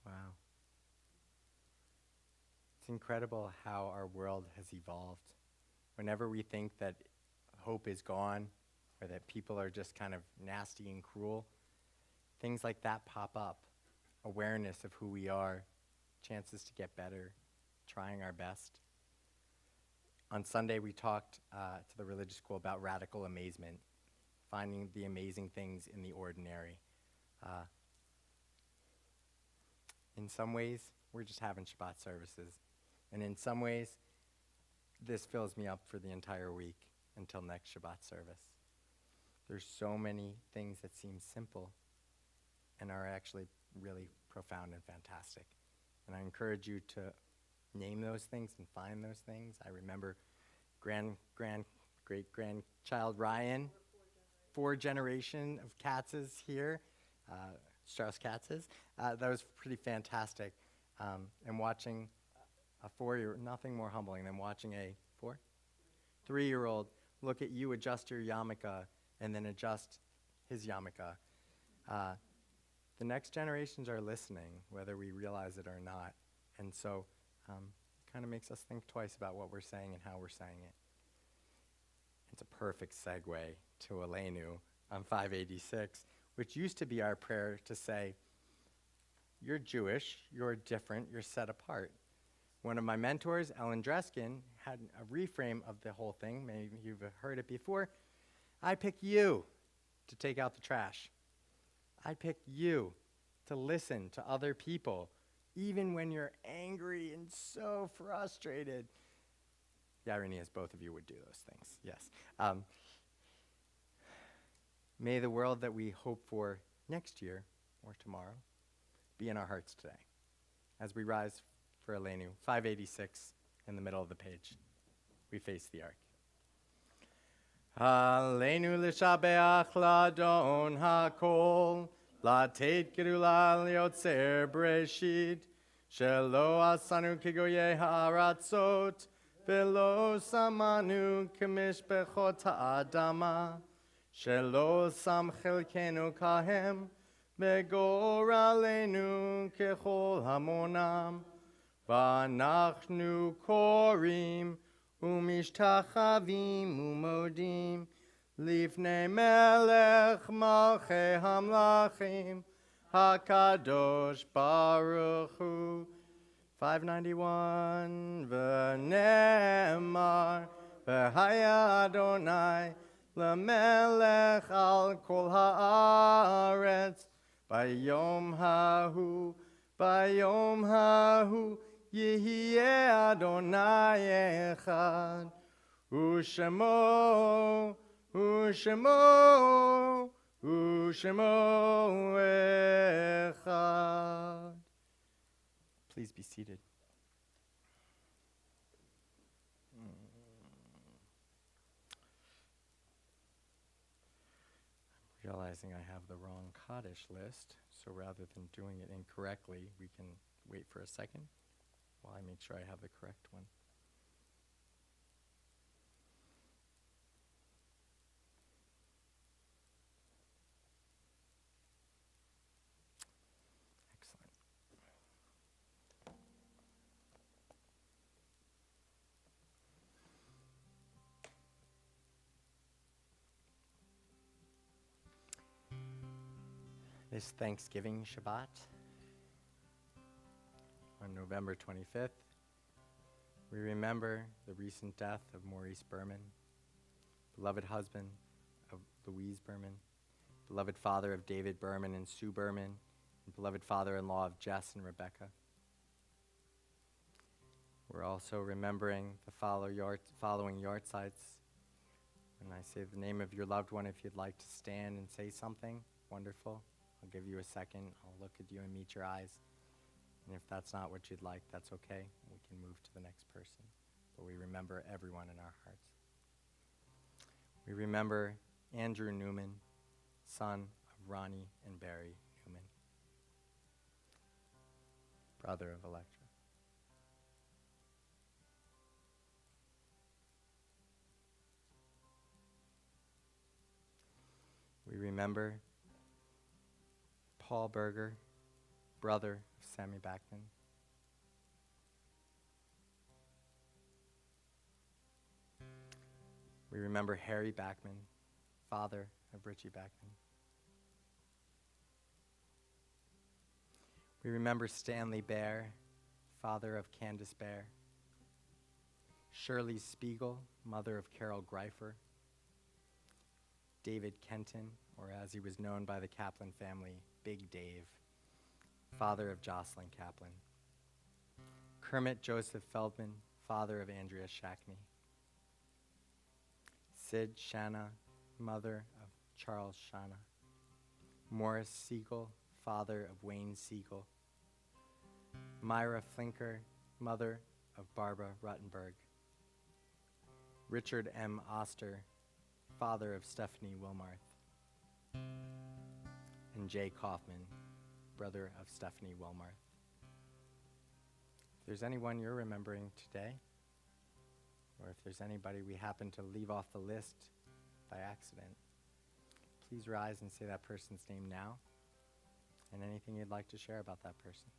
Wow. It's incredible how our world has evolved. Whenever we think that hope is gone or that people are just kind of nasty and cruel, things like that pop up. Awareness of who we are, chances to get better, trying our best. On Sunday, we talked to the religious school about radical amazement, finding the amazing things in the ordinary. In some ways, we're just having Shabbat services. And in some ways, this fills me up for the entire week until next Shabbat service. There's so many things that seem simple and are actually really profound and fantastic. And I encourage you to name those things and find those things. I remember great-grandchild Ryan, 4 generation of Katzes here, Strauss Katzes. That was pretty fantastic. And watching a 4-year, nothing more humbling than watching a 3-year-old look at you adjust your yarmulke and then adjust his yarmulke. The next generations are listening, whether we realize it or not. And so it kind of makes us think twice about what we're saying and how we're saying it. It's a perfect segue to Aleinu on 586, which used to be our prayer to say, you're Jewish, you're different, you're set apart. One of my mentors, Ellen Dreskin, had a reframe of the whole thing. Maybe you've heard it before. I pick you to take out the trash. I pick you to listen to other people, even when you're angry and so frustrated. The irony is both of you would do those things, yes. May the world that we hope for next year or tomorrow be in our hearts today. As we rise for Aleinu, 586 in the middle of the page, we face the ark. Aleinu l'shabeach ladon hakol, latet gerula liotzer breshit, shelo asanu kigoye haratzot, velo samanu kemishbechot ha'adama, shelo sam chelkenu kahem, megoralenu kechol hamonam, v'anachnu korim, umishtachavim umodim, lifnei melech malchei hamlachim, hakadosh baruch hu. 591, v'nemar, v'haya Adonai, l'melech al kol haaretz, bayom hahu, Yehiye Adonai echad, u'shemo echad. Please be seated. Realizing I have the wrong Kaddish list, so rather than doing it incorrectly, we can wait for a second. while I make sure I have the correct one. Excellent. This Thanksgiving Shabbat, on November 25th, we remember the recent death of Maurice Berman, beloved husband of Louise Berman, beloved father of David Berman and Sue Berman, and beloved father-in-law of Jess and Rebecca. We're also remembering the following yahrzeits. When I say the name of your loved one, if you'd like to stand and say something, wonderful. I'll give you a second. I'll look at you and meet your eyes. And if that's not what you'd like, that's okay. We can move to the next person. But we remember everyone in our hearts. We remember Andrew Newman, son of Ronnie and Barry Newman, brother of Electra. We remember Paul Berger, brother of Sammy Backman. We remember Harry Backman, father of Richie Backman. We remember Stanley Bear, father of Candace Bear. Shirley Spiegel, mother of Carol Greifer. David Kenton, or as he was known by the Kaplan family, Big Dave, father of Jocelyn Kaplan. Kermit Joseph Feldman, father of Andrea Shackney. Sid Shanna, mother of Charles Shanna. Morris Siegel, father of Wayne Siegel. Myra Flinker, mother of Barbara Ruttenberg. Richard M. Oster, father of Stephanie Wilmarth. And Jay Kaufman, brother of Stephanie Wilmarth. If there's anyone you're remembering today, or if there's anybody we happen to leave off the list by accident, please rise and say that person's name now, and anything you'd like to share about that person.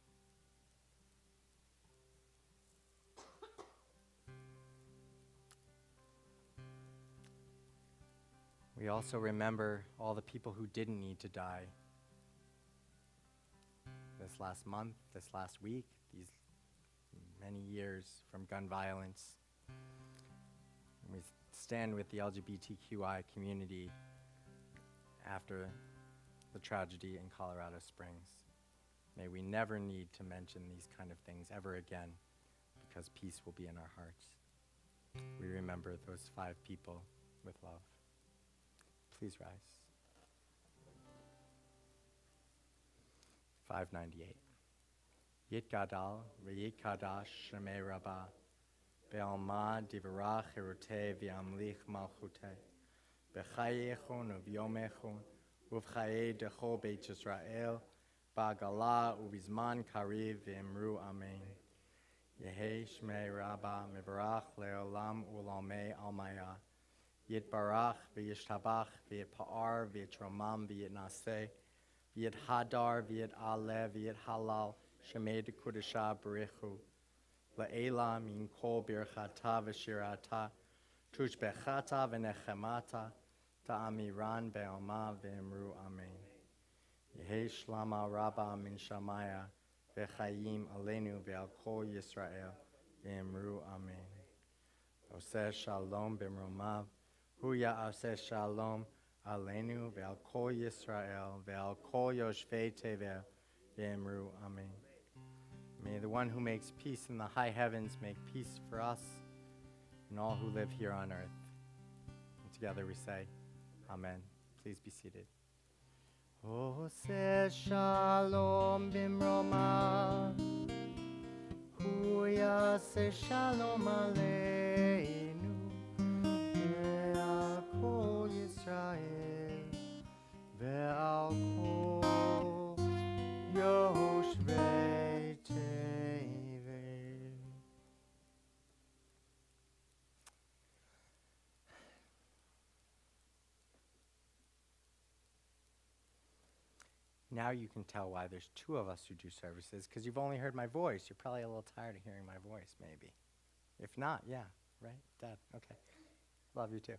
We also remember all the people who didn't need to die this last month, this last week, these many years from gun violence. And we stand with the LGBTQI community after the tragedy in Colorado Springs. May we never need to mention these kind of things ever again, because peace will be in our hearts. We remember those 5 people with love. Please rise. 598. Yit Gadal, V'yit Kadash, Shemei Rabbah, Be'alma Divarach Herute V'yamlich Malchute, B'chayechon U'vyomechon, U'v'chaye Dechol Beit Yisrael, Ba'gala U'vizman Kariv V'imru Amen. Yehi Shmei Rabbah Mivarach Le'olam U'lamei Almaya. Yit barach v'yishtabach v'yit pa'ar v'yit romam v'yit naseh v'yit hadar v'yit aleh v'yit halal shemei dekudesha b'richu la'ela min kol birchata v'shirata tushbechata v'nechemata ta'amiran be'alma v'imru amen. Yehi shlama rabba min shamaya v'chayim aleinu ve'al kol Yisrael v'imru amen. Oseh shalom b'mromav Huya aseh shalom aleinu ve'al kol Yisrael ve'al kol yoshvei tevel ve'emru amen. May the one who makes peace in the high heavens make peace for us and all who live here on earth. And together we say, amen. Please be seated. Oseh shalom b'mromav Huya aseh shalom aleinu Ve'al Yisrael, ve'al kol yoshvei tevel. Now you can tell why there's two of us who do services, because you've only heard my voice. You're probably a little tired of hearing my voice, maybe. If not, yeah, right? Dad, okay. Love you too.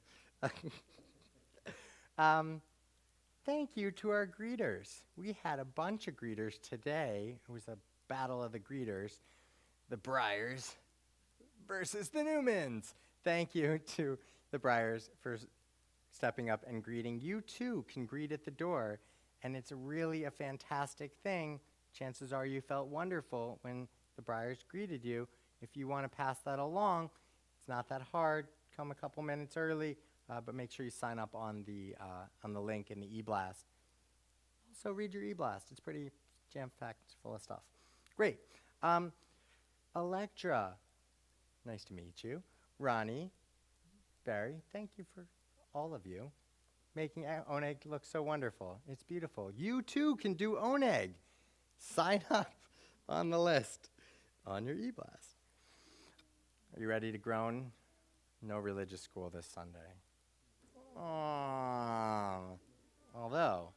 Thank you to our greeters. We had a bunch of greeters today. It was a battle of the greeters, the Bryers versus the Newmans. Thank you to the Bryers for stepping up and greeting. You too can greet at the door, and it's really a fantastic thing. Chances are you felt wonderful when the Bryers greeted you. If you want to pass that along, it's not that hard. Come a couple minutes early, but make sure you sign up on the link in the e-blast. Also read your e-blast. It's pretty jam-packed full of stuff. Great. Electra, nice to meet you. Ronnie, Barry, thank you for all of you making Oneg look so wonderful. It's beautiful. You too can do Oneg. Sign up on the list on your e-blast. Are you ready to groan? No religious school this Sunday. Although,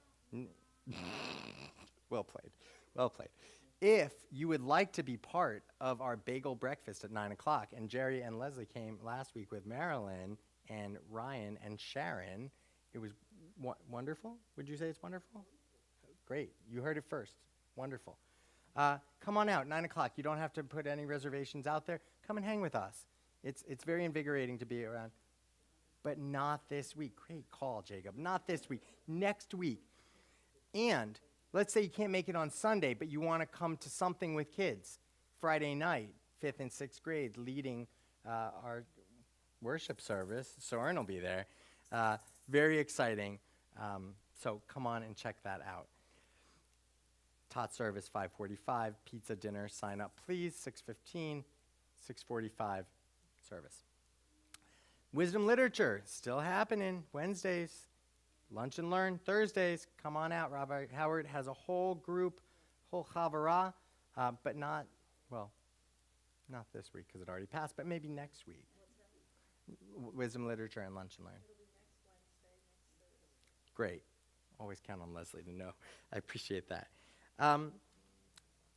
well played, well played. If you would like to be part of our bagel breakfast at 9 o'clock, and Jerry and Leslie came last week with Marilyn and Ryan and Sharon, it was wonderful. Would you say it's wonderful? Great. You heard it first. Wonderful. Come on out, 9 o'clock. You don't have to put any reservations out there. Come and hang with us. It's very invigorating to be around. But not this week. Great call, Jacob. Not this week. Next week. And let's say you can't make it on Sunday, but you want to come to something with kids. Friday night, 5th and 6th grade, leading our worship service. Soren will be there. Very exciting. So come on and check that out. Tot service, 5:45. Pizza dinner, sign up, please. 6:15, 6:45 service. Wisdom literature, still happening. Wednesdays. Lunch and learn, Thursdays. Come on out. Rabbi Howard has a whole group, whole chavara, but not this week because it already passed, but maybe next week. Wisdom literature and lunch and learn. It'll be next Wednesday, next Thursday. Great. Always count on Leslie to know. I appreciate that.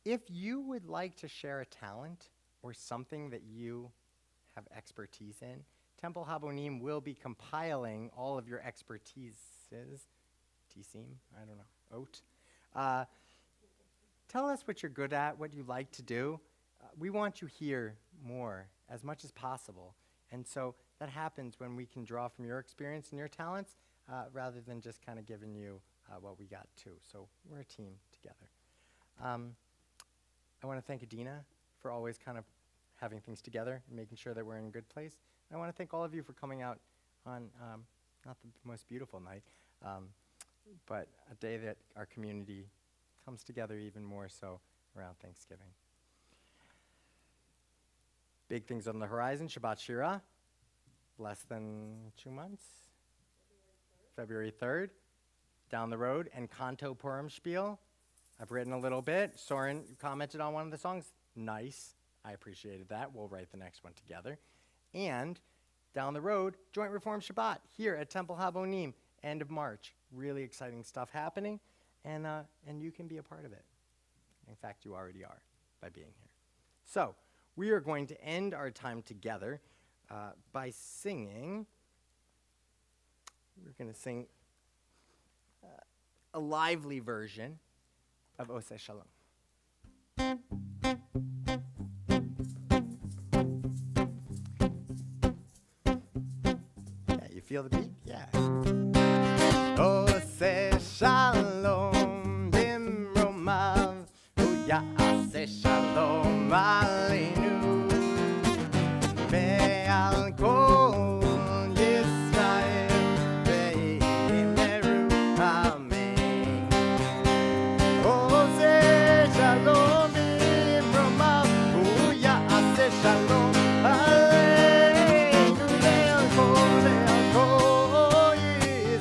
If you would like to share a talent or something that you have expertise in, Temple Habonim will be compiling all of your expertises. T-seam, I don't know, oat. Tell us what you're good at, what you like to do. We want you here more, as much as possible. And so that happens when we can draw from your experience and your talents, rather than just kind of giving you what we got too. So we're a team together. I want to thank Adina for always kind of having things together and making sure that we're in a good place. And I want to thank all of you for coming out on not the most beautiful night, but a day that our community comes together even more so around Thanksgiving. Big things on the horizon. Shabbat Shira, less than 2 months. February 3rd, down the road, and Kanto Purim Spiel. I've written a little bit. Soren commented on one of the songs. Nice. I appreciated that. We'll write the next one together. And down the road, Joint Reform Shabbat here at Temple Habonim, end of March. Really exciting stuff happening, and you can be a part of it. In fact, you already are by being here. So we are going to end our time together by singing. We're going to sing a lively version of Oseh Shalom. Yeah, you feel the beat? Yeah. Oseh Shalom bimromav, u'ya'aseh shalom aleinu, ve'al kol Yisrael ve'imeru amen. Oseh shalom bimromav, u'ya'aseh shalom aleinu, ve'al kol Yisrael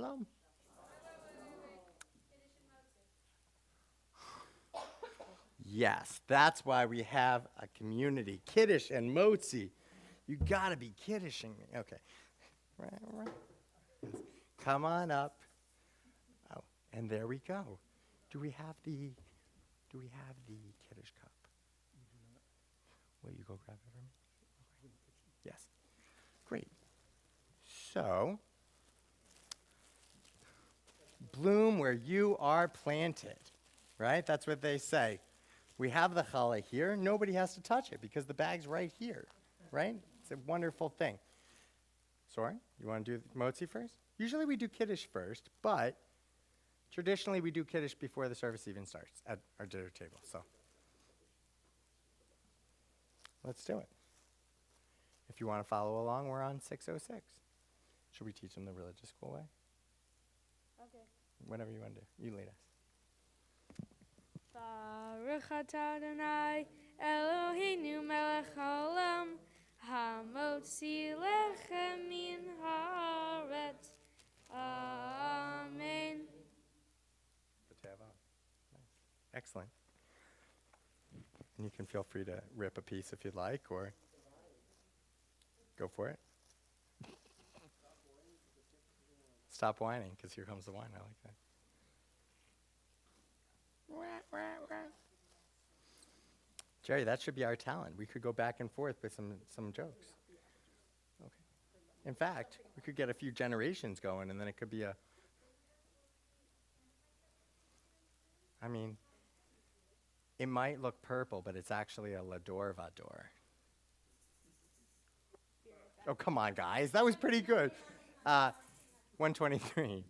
Shalom. Yes, that's why we have a community. Kiddush and motzi. You gotta be kiddishing me. Okay. Come on up. Oh, and there we go. Do we have the Kiddush cup? Will you go grab it for me? Okay. Yes. Great. So, bloom where you are planted, right? That's what they say. We have the challah here. Nobody has to touch it because the bag's right here, right? It's a wonderful thing. Soren, you want to do motzi first? Usually we do kiddush first, but traditionally we do kiddush before the service even starts at our dinner table. So let's do it. If you want to follow along, we're on 606. Should we teach them the religious school way? Okay. Whatever you want to do. You lead us. Baruch atah Adonai Eloheinu melech haolam hamotzi lechem min haaretz. Amen. Nice. Excellent. And you can feel free to rip a piece if you'd like, or go for it. Stop whining, because here comes the wine. I like that. Jerry, that should be our talent. We could go back and forth with some jokes. Okay. In fact, we could get a few generations going, and then it could be a... I mean, it might look purple, but it's actually a Lador Vador. Oh, come on, guys. That was pretty good. 123.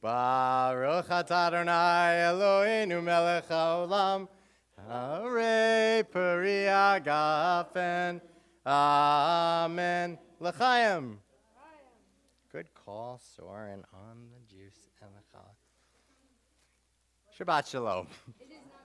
Baruch atah Adonai Eloheinu melech haolam harei peri hagafen. Amen. L'chaim. Good call, Soren, on the juice and the challah. Shabbat shalom. It is not